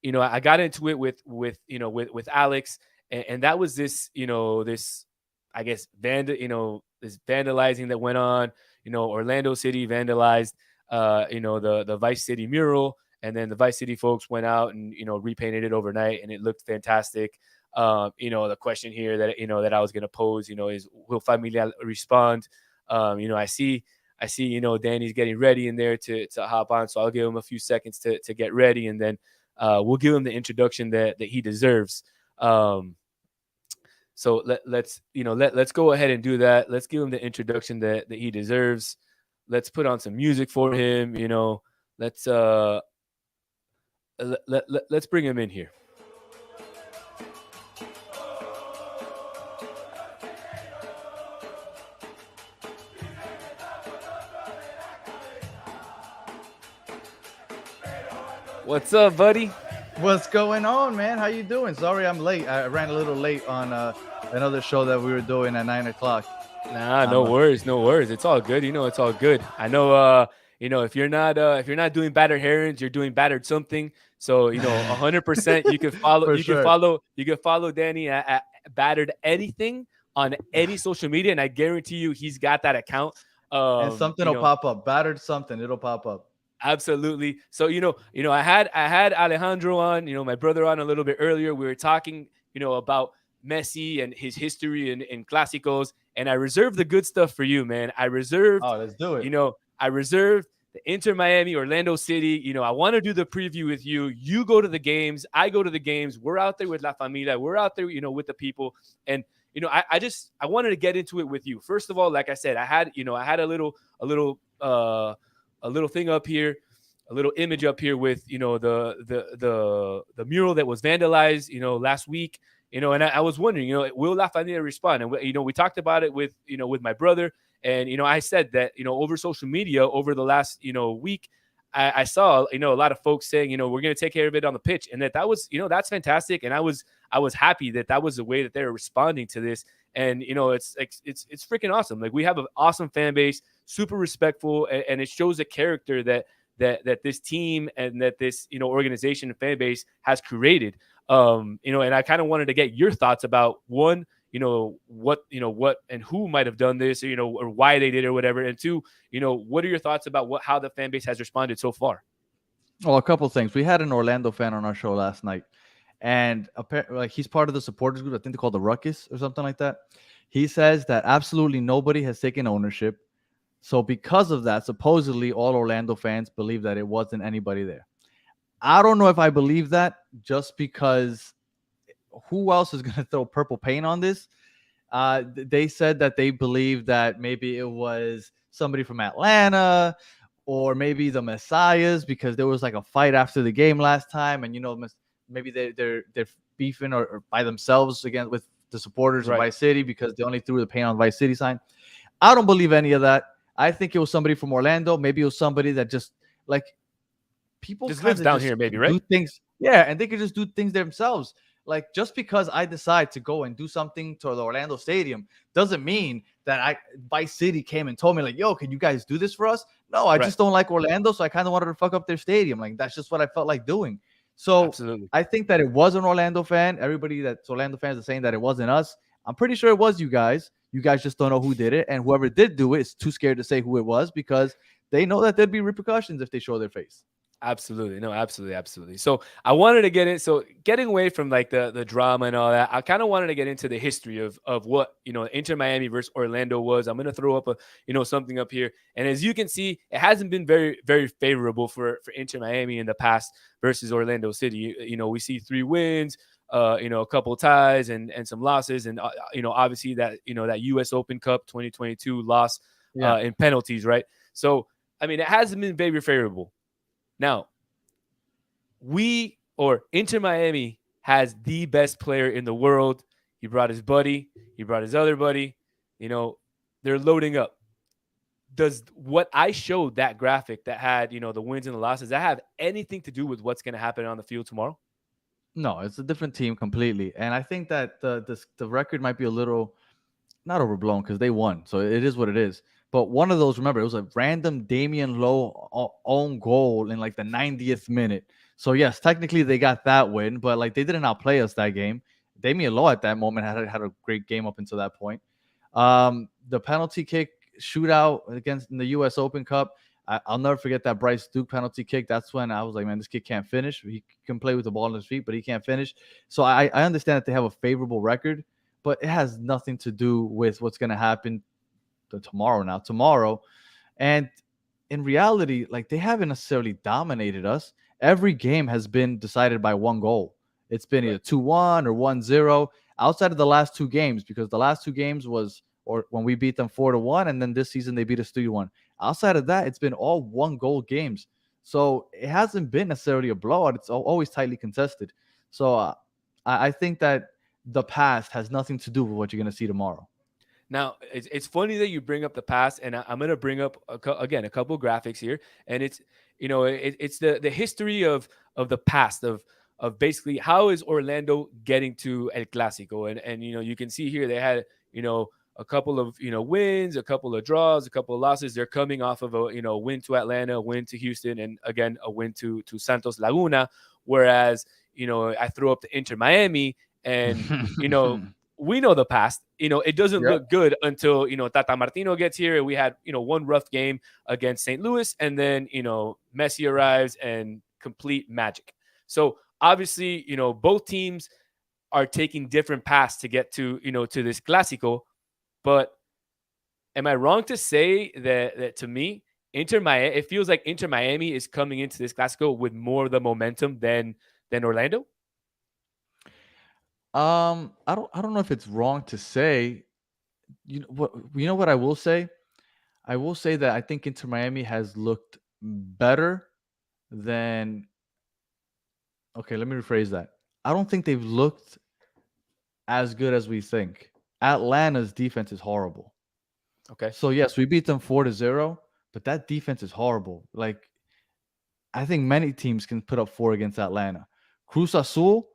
I got into it with Alex, and that was this, I guess, this vandalizing that went on. Orlando City vandalized, the Vice City mural, and then the Vice City folks went out and, repainted it overnight, and it looked fantastic. The question here that I was going to pose, is, will Familia respond? I see, Danny's getting ready in there to hop on. So I'll give him a few seconds to get ready, and then we'll give him the introduction that he deserves. So let's go ahead and do that. Let's give him the introduction that he deserves. Let's put on some music for him. Let's bring him in here. What's up, buddy? What's going on, man? How you doing? Sorry I'm late. I ran a little late on another show that we were doing at 9 o'clock. Nah, no worries. It's all good. It's all good. I know, if you're not doing battered herrings, you're doing battered something. So, 100% you can follow, you can follow Danny at battered anything on any social media. And I guarantee you he's got that account. And something will pop up. Battered something. It'll pop up. Absolutely. So, I had Alejandro on, my brother on a little bit earlier. We were talking, about Messi and his history in Clásicos. And I reserved the good stuff for you, man. Let's do it. I reserved the Inter Miami, Orlando City. I want to do the preview with you. You go to the games. I go to the games. We're out there with La Familia. We're out there, with the people. And, I wanted to get into it with you. First of all, like I said, I had a little thing up here, a little image up here with, the mural that was vandalized, last week, and I was wondering, will La Familia respond? And, we talked about it with my brother. And, I said that, over social media over the last, week, I saw, a lot of folks saying, we're going to take care of it on the pitch. And that was, that's fantastic. And I was happy that was the way that they were responding to this. And, it's freaking awesome. Like, we have an awesome fan base, super respectful, and it shows the character that this team and that this, organization and fan base has created. And I kind of wanted to get your thoughts about one, what and who might have done this, or why they did it or whatever. And two, what are your thoughts about how the fan base has responded so far? Well, a couple of things. We had an Orlando fan on our show last night, and he's part of the supporters group. I think they call the Ruckus or something like that. He says that absolutely nobody has taken ownership. So because of that, supposedly all Orlando fans believe that it wasn't anybody there. I don't know if I believe that, just because who else is going to throw purple paint on this? They said that they believe that maybe it was somebody from Atlanta, or maybe the Messiahs, because there was like a fight after the game last time, and maybe they're beefing or by themselves again with the supporters of Vice City because they only threw the paint on Vice City sign. I don't believe any of that. I think it was somebody from Orlando. Maybe it was somebody that just people just lives down here, maybe, right? Do things, yeah, and they could just do things themselves. Like, just because I decide to go and do something to the Orlando Stadium doesn't mean that Vice City came and told me, like, yo, can you guys do this for us? No, I just don't like Orlando, so I kind of wanted to fuck up their stadium. Like, that's just what I felt like doing. So absolutely. I think that it was an Orlando fan. Everybody that's Orlando fans are saying that it wasn't us. I'm pretty sure it was you guys. You guys just don't know who did it. And whoever did do it is too scared to say who it was, because they know that there'd be repercussions if they show their face. Absolutely. No, absolutely. So I wanted to get in. So getting away from like the drama and all that, I kind of wanted to get into the history of what, Inter Miami versus Orlando was. I'm going to throw up something up here. And as you can see, it hasn't been very, very favorable for Inter Miami in the past versus Orlando City. We see 3 wins, a couple ties and some losses. And, obviously that US Open Cup 2022 loss in penalties, right? So, I mean, it hasn't been very favorable. Now, Inter Miami has the best player in the world. He brought his buddy. He brought his other buddy. They're loading up. Does what I showed, that graphic that had, the wins and the losses, that have anything to do with what's going to happen on the field tomorrow? No, it's a different team completely. And I think that the record might be a little not overblown because they won. So it is what it is. But one of those, remember, it was a random Damian Lowe own goal in like the 90th minute. So yes, technically they got that win, but like they didn't outplay us that game. Damian Lowe at that moment had a great game up until that point. The penalty kick shootout against in the U.S. Open Cup. I'll never forget that Bryce Duke penalty kick. That's when I was like, man, this kid can't finish. He can play with the ball on his feet, but he can't finish. So I understand that they have a favorable record, but it has nothing to do with what's going to happen tomorrow. And in reality, like they haven't necessarily dominated us. Every game has been decided by one goal. It's been either 2-1 or 1-0 outside of the last two games, because the last two games was or when we beat them 4-1, and then this season they beat us 3-1. Outside of that, it's been all one goal games. So it hasn't been necessarily a blowout. It's always tightly contested. So I think that the past has nothing to do with what you're going to see tomorrow. Now, it's funny that you bring up the past, and I'm going to bring up, again, a couple graphics here. And it's, it's the history of the past, of basically how is Orlando getting to El Clásico. And you can see here they had, a couple of, wins, a couple of draws, a couple of losses. They're coming off of a, win to Atlanta, a win to Houston, and again, a win to Santos Laguna. Whereas, I threw up the Inter Miami, and, we know the past. It doesn't look good until, Tata Martino gets here. And we had, one rough game against St. Louis, and then, Messi arrives and complete magic. So obviously, both teams are taking different paths to get to, to this Clásico. But am I wrong to say that to me, Inter Miami, it feels like Inter Miami is coming into this Clásico with more of the momentum than Orlando? I don't know if it's wrong to say. You know what I will say? I will say that I think Inter Miami has looked better than. Okay, let me rephrase that. I don't think they've looked as good as we think. Atlanta's defense is horrible. Okay. So yes, we beat them 4-0, but that defense is horrible. Like, I think many teams can put up 4 against Atlanta. Cruz Azul,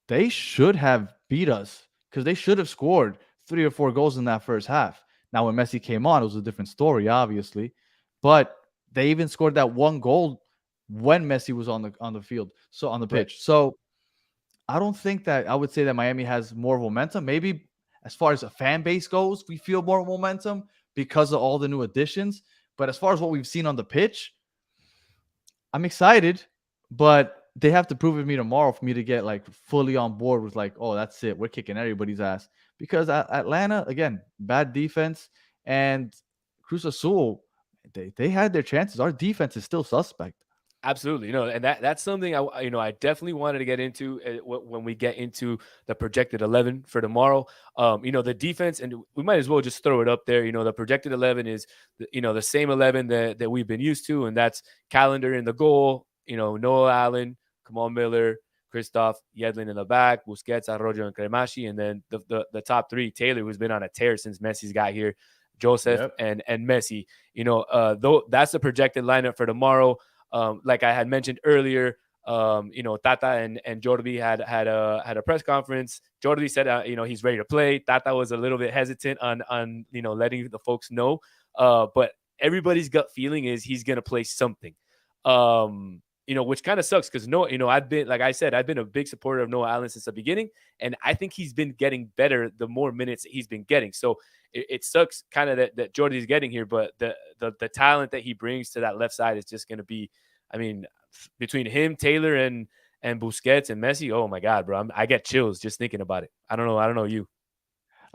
they should have beat us because they should have scored 3 or 4 goals in that first half. Now, when Messi came on, it was a different story, obviously, but they even scored that one goal when Messi was on the field, so on the pitch. Right. So I don't think that I would say that Miami has more momentum. Maybe as far as a fan base goes, we feel more momentum because of all the new additions. But as far as what we've seen on the pitch, I'm excited, but they have to prove it to me tomorrow for me to get like fully on board with like, oh, that's it. We're kicking everybody's ass. Because Atlanta, again, bad defense, and Cruz Azul, they had their chances. Our defense is still suspect. Absolutely, and that's something I definitely wanted to get into when we get into the projected 11 for tomorrow. The defense, and we might as well just throw it up there. The projected 11 is the same 11 that we've been used to, and that's Calendar in the goal. Noah Allen, Kamal Miller, Christoph, Yedlin in the back, Busquets, Arroyo, and Cremashi, and then the top three, Taylor, who's been on a tear since Messi's got here, Joseph, and Messi. Though that's the projected lineup for tomorrow. Like I had mentioned earlier, Tata and Jordi had a press conference. Jordi said, he's ready to play. Tata was a little bit hesitant on letting the folks know. But everybody's gut feeling is he's gonna play something. Which kind of sucks because I've been, like I said, I've been a big supporter of Noah Allen since the beginning, and I think he's been getting better the more minutes that he's been getting. So it sucks kind of that Jordi's getting here, but the talent that he brings to that left side is just going to be, I mean, between him, Taylor, and Busquets and Messi, oh my God, bro, I get chills just thinking about it. I don't know you.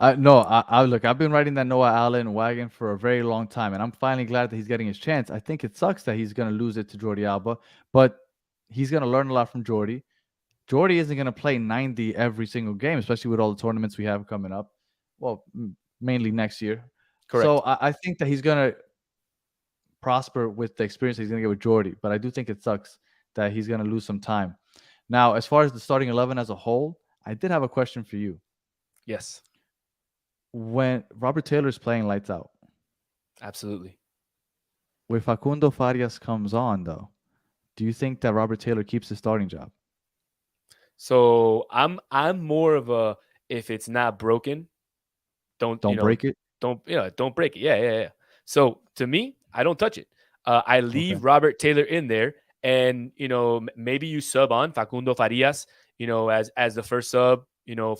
Look, I've been riding that Noah Allen wagon for a very long time, and I'm finally glad that he's getting his chance. I think it sucks that he's going to lose it to Jordi Alba, but he's going to learn a lot from Jordi. Jordi isn't going to play 90 every single game, especially with all the tournaments we have coming up. Well, mainly next year. Correct. So I think that he's going to prosper with the experience he's going to get with Jordi, but I do think it sucks that he's going to lose some time. Now, as far as the starting 11 as a whole, I did have a question for you. Yes. When Robert Taylor's playing lights out, absolutely. When Facundo Farias comes on, though, do you think that Robert Taylor keeps his starting job? So I'm more of a, if it's not broken, don't break it. Don't break it. Yeah. So to me, I don't touch it. I leave Okay. Robert Taylor in there, and maybe you sub on Facundo Farias, as the first sub,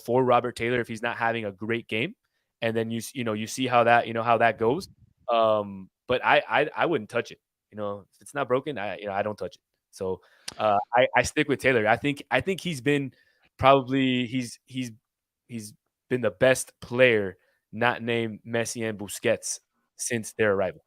for Robert Taylor if he's not having a great game, and then you see how that goes. But I wouldn't touch it. If it's not broken, I don't touch it. So I stick with Taylor. I think he's been probably he's been the best player not named Messi and Busquets since their arrival.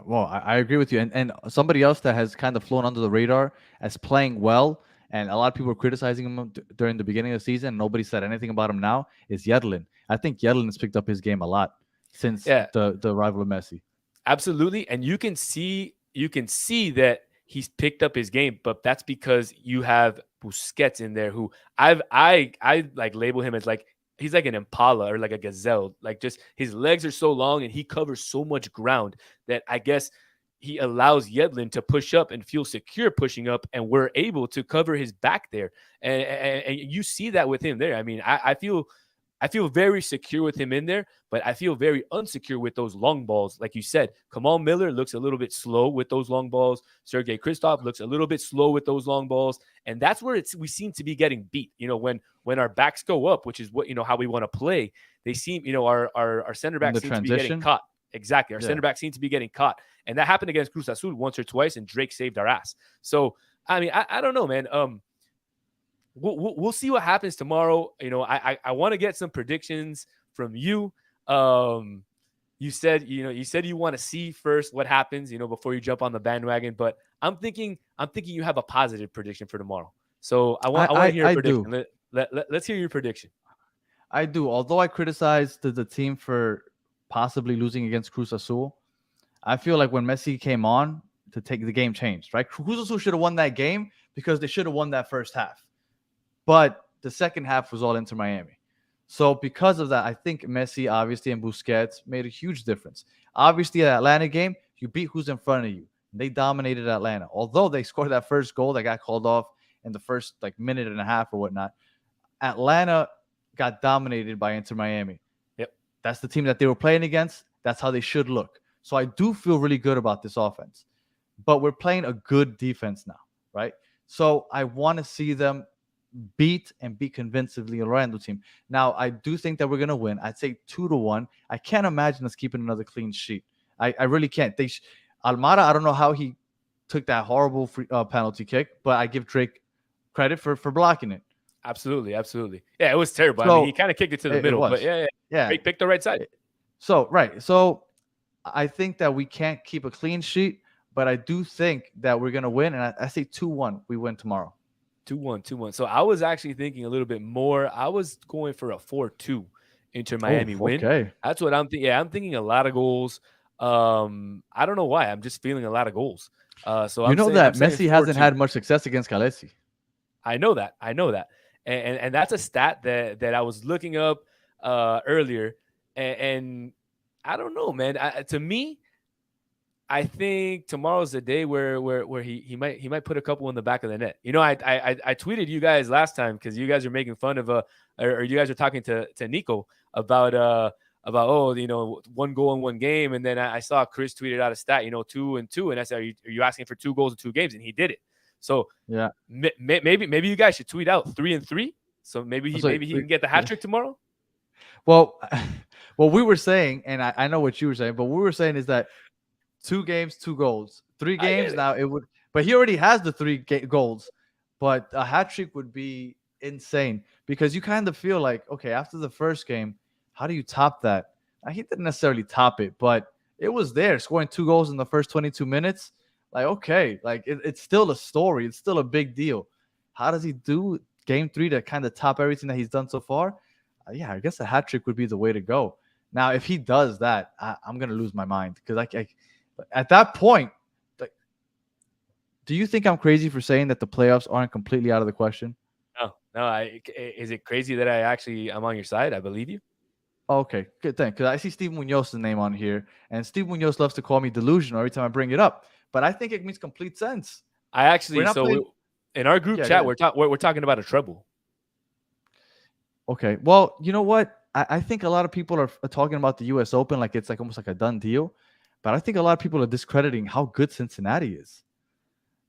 Well, I agree with you. And somebody else that has kind of flown under the radar as playing well, and a lot of people were criticizing him during the beginning of the season. Nobody said anything about him now, is Yedlin. I think Yedlin has picked up his game a lot since the arrival of Messi. Absolutely. And you can see that he's picked up his game, but that's because you have Busquets in there, who I like label him as like, he's like an impala or like a gazelle. Like, just his legs are so long and he covers so much ground that I guess he allows Yedlin to push up and feel secure pushing up, and we're able to cover his back there. And you see that with him there. I mean, I feel very secure with him in there, but I feel very unsecure with those long balls. Like you said, Kamal Miller looks a little bit slow with those long balls. Sergei Kristov looks a little bit slow with those long balls. And that's where we seem to be getting beat. When our backs go up, which is what, how we want to play, they seem, our center backs seem to be getting caught. Exactly. Our center backs seem to be getting caught. And that happened against Cruz Azul once or twice, and Drake saved our ass. So, I mean, I don't know, man. We'll see what happens tomorrow. I want to get some predictions from you. You said you want to see first what happens, before you jump on the bandwagon. But I'm thinking you have a positive prediction for tomorrow. So I want to hear a prediction. Let's hear your prediction. I do. Although I criticized the team for possibly losing against Cruz Azul, I feel like when Messi came on, the game changed, right? Cruz Azul should have won that game because they should have won that first half. But the second half was all Inter Miami. So because of that, I think Messi, obviously, and Busquets made a huge difference. Obviously, the Atlanta game, you beat who's in front of you. They dominated Atlanta. Although they scored that first goal that got called off in the first minute and a half or whatnot, Atlanta got dominated by Inter Miami. Yep. That's the team that they were playing against. That's how they should look. So I do feel really good about this offense. But we're playing a good defense now, right? So I want to see them beat convincingly a Orlando team. Now, I do think that we're going to win. I'd say 2-1. I can't imagine us keeping another clean sheet. I really can't. Almada, I don't know how he took that horrible penalty kick, but I give Drake credit for blocking it. Absolutely. Yeah, it was terrible. So, I mean, he kind of kicked it to the middle, but yeah. Drake picked the right side. So, right. So, I think that we can't keep a clean sheet, but I do think that we're going to win, and I say 2-1. We win tomorrow. 2-1. So I was actually thinking a little bit more. I was going for a 4-2 Inter Miami win. Okay. That's what I'm thinking. Yeah, I'm thinking a lot of goals. I don't know why. I'm just feeling a lot of goals. So Messi hasn't had much success against Calesi. I know that. And that's a stat that I was looking up earlier. And I don't know, man. To me, I think tomorrow's the day where he might put a couple in the back of the net. I tweeted you guys last time because you guys are making fun of or you guys are talking to Nico about 1 goal in 1 game, and then I saw Chris tweeted out a stat, 2 and 2, and I said, are you asking for 2 goals in 2 games? And he did it. So yeah, maybe you guys should tweet out 3 and 3. So maybe he can get the hat trick tomorrow. Well, we were saying, and I know what you were saying, but what we were saying is that 2 games, 2 goals. 3 games now it would, but he already has the 3 goals. But a hat trick would be insane because you kind of feel like, okay, after the first game, how do you top that? He didn't necessarily top it, but it was there, scoring 2 goals in the first 22 minutes. Like, okay, it's still a story. It's still a big deal. How does he do game 3 to kind of top everything that he's done so far? Yeah, I guess a hat trick would be the way to go. Now, if he does that, I'm gonna lose my mind because at that point, Do you think I'm crazy for saying that the playoffs aren't completely out of the question? No. Is it crazy that I'm on your side? I believe you. Okay, good thing, because I see Steve Munoz's name on here, and Steve Munoz loves to call me delusional every time I bring it up. But I think it makes complete sense. In our group chat, we're talking about a treble. Okay, well, you know what? I think a lot of people are talking about the U.S. Open like it's like almost like a done deal, but I think a lot of people are discrediting how good Cincinnati is.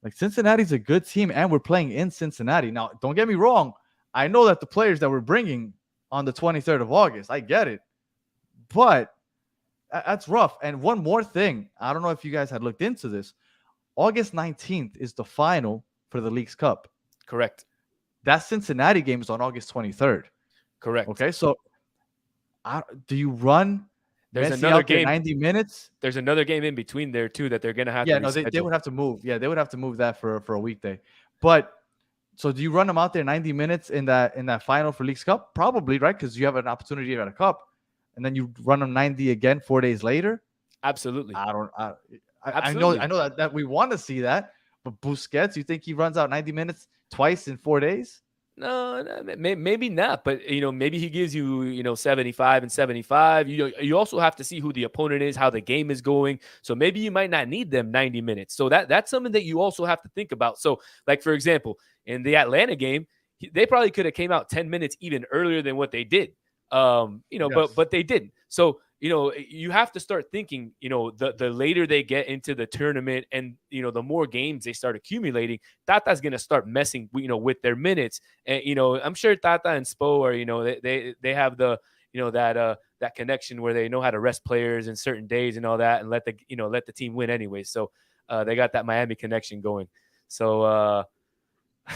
Like Cincinnati's a good team, and we're playing in Cincinnati. Now, don't get me wrong. I know that the players that we're bringing on the 23rd of August, I get it, but that's rough. And one more thing, I don't know if you guys had looked into this. August 19th is the final for the Leagues Cup. Correct. That Cincinnati game is on August 23rd. Correct. Okay, so do you run There's Messi another out there game 90 minutes? There's another game in between there too that they're gonna have to reschedule. They would have to move. Yeah, they would have to move that for a weekday. But so do you run them out there 90 minutes in that final for Leagues Cup? Probably, right? Because you have an opportunity at a cup, and then you run them 90 again 4 days later. Absolutely. I know that we want to see that, but Busquets, you think he runs out 90 minutes twice in 4 days? No, maybe not. But maybe he gives you 75 and 75. You also have to see who the opponent is, how the game is going. So maybe you might not need them 90 minutes. So that's something that you also have to think about. So, like for example, in the Atlanta game, they probably could have came out 10 minutes even earlier than what they did. Yes. But they didn't. So you have to start thinking, the later they get into the tournament and, the more games they start accumulating, Tata's going to start messing, with their minutes. And, I'm sure Tata and Spo are, they have the, that connection where they know how to rest players in certain days and all that and let the team win anyway. So they got that Miami connection going. So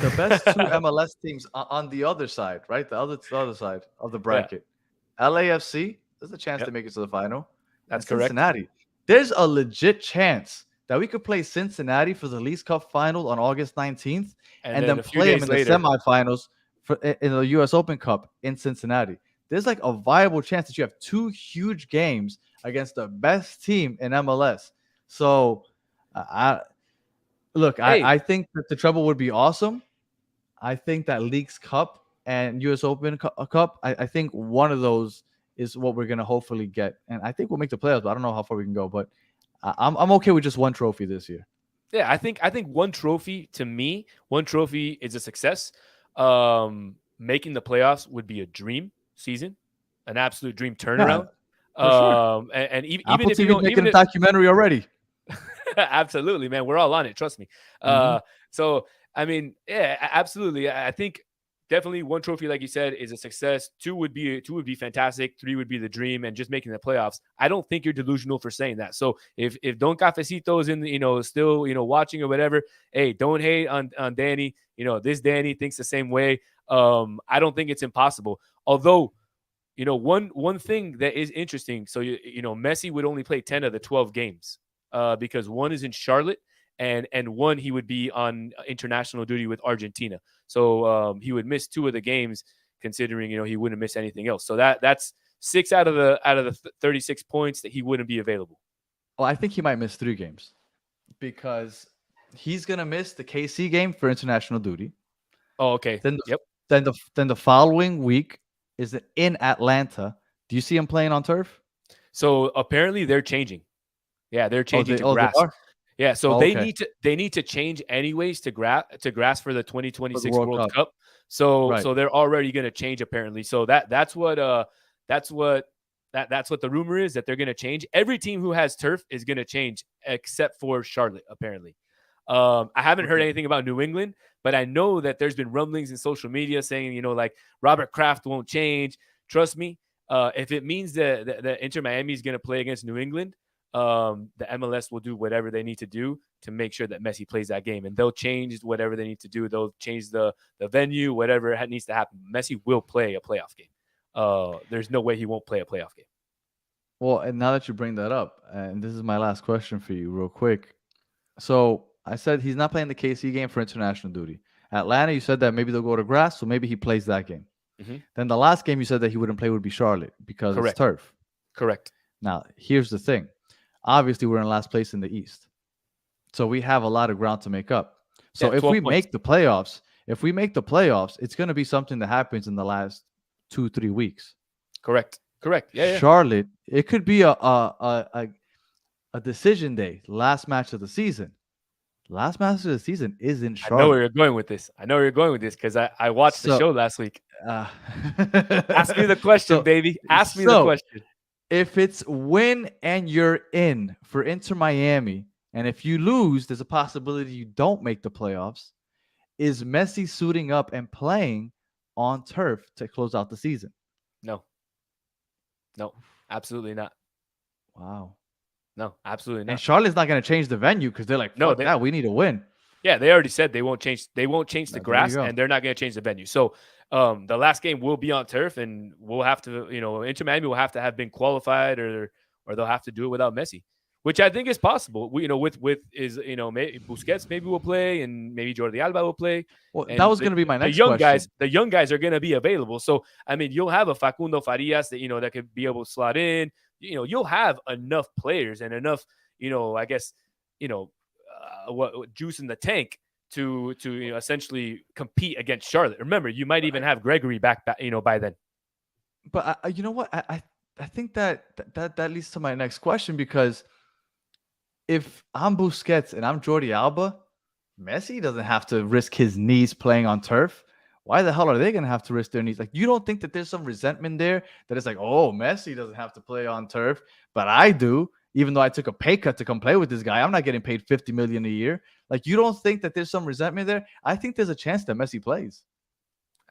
the best two MLS teams on the other side, right? The other side of the bracket. Yeah. LAFC, there's a chance to make it to the final. That's correct. Cincinnati. There's a legit chance that we could play Cincinnati for the Leagues Cup final on August 19th and then play them in the semifinals in the U.S. Open Cup in Cincinnati. There's like a viable chance that you have two huge games against the best team in MLS. So I think that the treble would be awesome. I think that Leagues Cup and U.S. Open Cup, I think one of those is what we're going to hopefully get. And I think we'll make the playoffs, but I don't know how far we can go. But I'm okay with just one trophy this year. Yeah, I think one trophy, to me, one trophy is a success. Making the playoffs would be a dream season, an absolute dream turnaround. Yeah, sure. And even Apple if TV you don't, making a documentary already. Absolutely, man. We're all on it. Trust me. So, I mean, yeah, absolutely. I think definitely one trophy, like you said, is a success. Two would be fantastic. Three would be the dream, and just making the playoffs. I don't think you're delusional for saying that. So if Don Cafecito's in, still, watching or whatever, hey, don't hate on Danny. This Danny thinks the same way. I don't think it's impossible. Although, one thing that is interesting. So, Messi would only play 10 of the 12 games. Because one is in Charlotte and one he would be on international duty with Argentina. So he would miss 2 of the games, considering he wouldn't miss anything else. So that's 6 out of the 36 points that he wouldn't be available. Well, I think he might miss 3 games because he's gonna miss the KC game for international duty. Oh, okay. Then the following week is in Atlanta. Do you see him playing on turf? So apparently they're changing. Yeah, they're changing to grass. Yeah, so they need to change anyways to grass for the 2026 World Cup. So they're already going to change apparently. So that's what the rumor is, that they're going to change. Every team who has turf is going to change except for Charlotte apparently. I haven't heard anything about New England, but I know that there's been rumblings in social media saying, like Robert Kraft won't change. Trust me, if it means that Inter Miami is going to play against New England, the MLS will do whatever they need to do to make sure that Messi plays that game, and they'll change whatever they need to do. They'll change the venue, whatever needs to happen. Messi will play a playoff game. There's no way he won't play a playoff game. Well, and now that you bring that up, and this is my last question for you real quick. So I said he's not playing the KC game for international duty. Atlanta, you said that maybe they'll go to grass, so maybe he plays that game. Mm-hmm. Then the last game you said that he wouldn't play would be Charlotte because it's turf. Correct. Now, here's the thing. Obviously, we're in last place in the East. So we have a lot of ground to make up. So Yeah, if 12 we points. make the playoffs, it's going to be something that happens in the last 2-3 weeks. Correct. Yeah. Charlotte, it could be a decision day, last match of the season. Last match of the season is in Charlotte. I know where you're going with this. Because I watched the show last week. Ask me the question, baby. Ask me the question. If it's win and you're in for Inter Miami, and if you lose, there's a possibility you don't make the playoffs. Is Messi suiting up and playing on turf to close out the season? No, absolutely not. Wow. No, absolutely not. And Charlotte's not going to change the venue because they're like, we need to win. Yeah, they already said they won't change. They won't change the grass, and they're not going to change the venue. So, the last game will be on turf, and we'll have to, Inter Miami will have to have been qualified, or they'll have to do it without Messi, which I think is possible. Maybe Busquets maybe will play, and maybe Jordi Alba will play. Well, that was going to be my next question. The young guys are going to be available. So, I mean, you'll have a Facundo Farias that that could be able to slot in. You'll have enough players and enough, I guess, what juice in the tank to essentially compete against Charlotte. Remember, you might even have Gregory back by then. But you know what? I think that leads to my next question, because if I'm Busquets and I'm Jordi Alba, Messi doesn't have to risk his knees playing on turf. Why the hell are they going to have to risk their knees? Like, you don't think that there's some resentment there that it's like, oh, Messi doesn't have to play on turf, but I do. Even though I took a pay cut to come play with this guy, I'm not getting paid $50 million a year. Like, you don't think that there's some resentment there? I think there's a chance that Messi plays.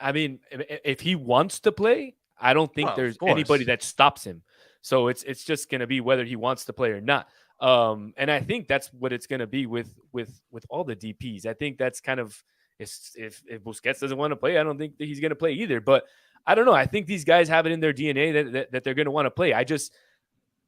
I mean, if he wants to play, I don't think there's anybody that stops him. So it's just going to be whether he wants to play or not. And I think that's what it's going to be with all the DPs. I think that's kind of, if Busquets doesn't want to play, I don't think that he's going to play either. But I don't know. I think these guys have it in their DNA that they're going to want to play. I just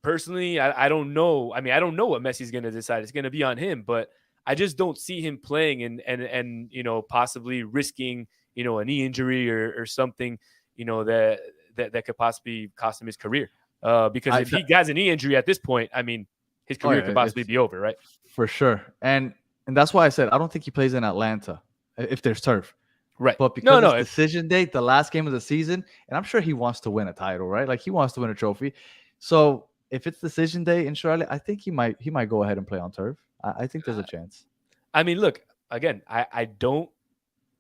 personally, I don't know. I mean, I don't know what Messi's going to decide. It's going to be on him, but I just don't see him playing and possibly risking a knee injury or something that could possibly cost him his career. Because if he has a knee injury at this point, I mean, his career could possibly be over, right? For sure. And that's why I said I don't think he plays in Atlanta if there's turf. Right. But because it's decision date, the last game of the season, and I'm sure he wants to win a title, right? Like, he wants to win a trophy. So if it's decision day in Charlotte, I think he might go ahead and play on turf. I think there's a chance. I mean, look, again, I'm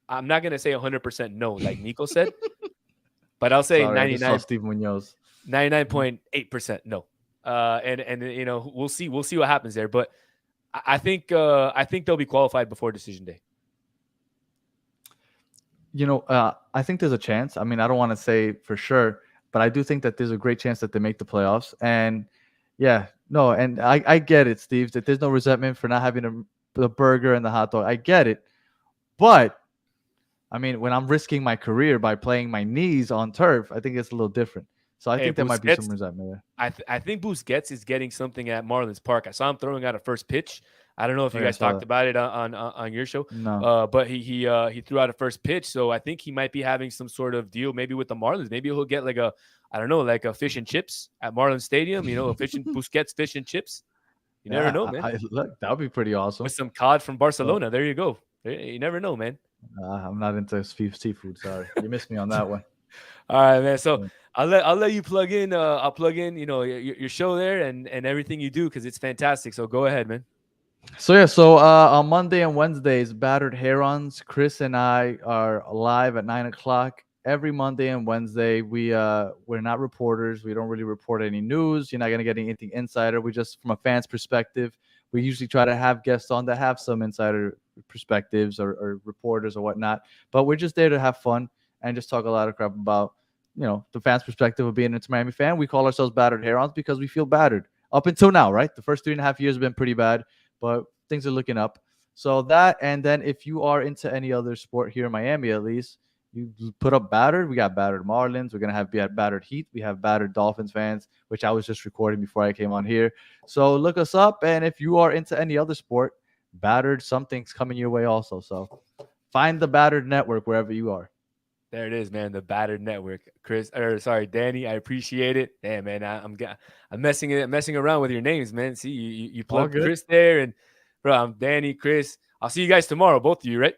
not going to say 100% no, like Nico said, but I'll say 99.8% no. And we'll see what happens there. But I think they'll be qualified before decision day. I think there's a chance. I mean, I don't want to say for sure, but I do think that there's a great chance that they make the playoffs. And and I get it, Steve, that there's no resentment for not having the burger and the hot dog. I get it. But I mean, when I'm risking my career by playing my knees on turf, I think it's a little different. So I think there might be some resentment there. I think Busquets is getting something at Marlins Park. I saw him throwing out a first pitch. I don't know if you guys talked about it on your show. No. But he threw out a first pitch, so I think he might be having some sort of deal maybe with the Marlins. Maybe he'll get like a fish and chips at Marlins Stadium. Busquets fish and chips. You never know, man. Look, that would be pretty awesome. With some cod from Barcelona. There you go. You never know, man. I'm not into seafood. Sorry, you missed me on that one. All right, man. So I'll let you plug in. I'll plug in, your show there and everything you do, because it's fantastic. So go ahead, man. So on Monday and Wednesdays, Battered Herons, Chris and I are live at 9:00 every Monday and Wednesday. We're not reporters. We don't really report any news. You're not gonna get anything insider. We just, from a fan's perspective, we usually try to have guests on that have some insider perspectives or reporters or whatnot. But we're just there to have fun and just talk a lot of crap about the fans' perspective of being an Inter Miami fan. We call ourselves Battered Herons because we feel battered up until now, right? The first 3.5 years have been pretty bad, but things are looking up. So that, and then if you are into any other sport here in Miami, at least, you put up Battered. We got Battered Marlins. We're going to have Battered Heat. We have Battered Dolphins fans, which I was just recording before I came on here. So look us up. And if you are into any other sport, Battered, something's coming your way also. So find the Battered Network wherever you are. There it is, man. The Battered Network. Danny, I appreciate it. Damn, man, I'm messing around with your names, man. See, you plugged Chris there, and Bro, I'm Danny, Chris. I'll see you guys tomorrow, both of you, right?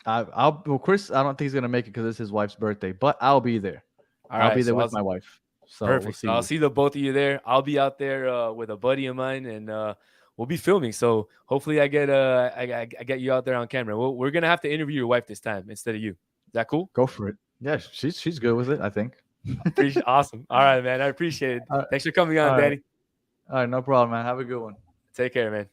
Well, Chris, I don't think he's gonna make it because it's his wife's birthday, but I'll be there. I'll be there with my wife. So perfect. We'll see I'll see the both of you there. I'll be out there with a buddy of mine, and we'll be filming. So hopefully, I get you out there on camera. We're gonna have to interview your wife this time instead of you. Is that cool? Go for it. Yeah, she's good with it, I think. Awesome. All right, man. I appreciate it. Thanks for coming on, Danny. All right, no problem, man. Have a good one. Take care, man.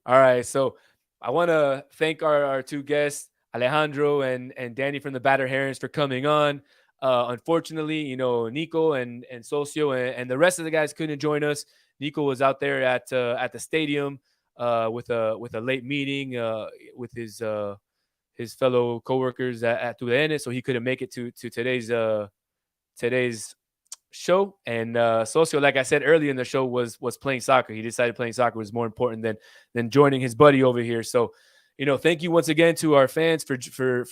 All right, so I want to thank our two guests, Alejandro and Danny from the Batter Herons, for coming on. Unfortunately, Nico and Socio and the rest of the guys couldn't join us. Nico was out there at the stadium with a late meeting with his fellow coworkers at Tulane, so he couldn't make it to today's show. And Socio, like I said earlier in the show, was playing soccer. He decided playing soccer was more important than joining his buddy over here. So, thank you once again to our fans for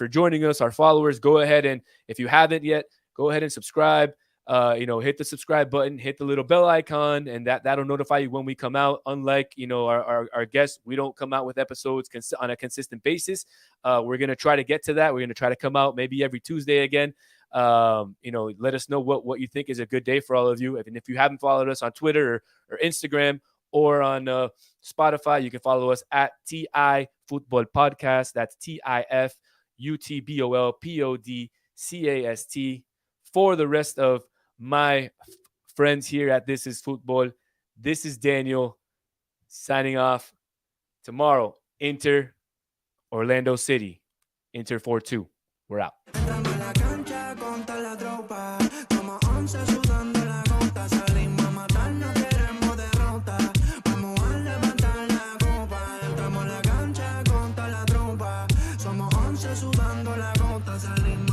joining us, our followers. Go ahead and, if you haven't yet, go ahead and subscribe. Hit the subscribe button, hit the little bell icon, and that'll notify you when we come out. Unlike, our guests, we don't come out with episodes on a consistent basis. We're going to try to get to that. We're going to try to come out maybe every Tuesday again. Let us know what you think is a good day for all of you. And if you haven't followed us on Twitter or Instagram or on Spotify, you can follow us at TI Football Podcast. That's TIFUTBOLPODCAST. For the rest of my friends here at This Is Football, this is Daniel signing off. Tomorrow, Inter, Orlando City. Inter 4-2. We're out. Sudando la gota, salimos.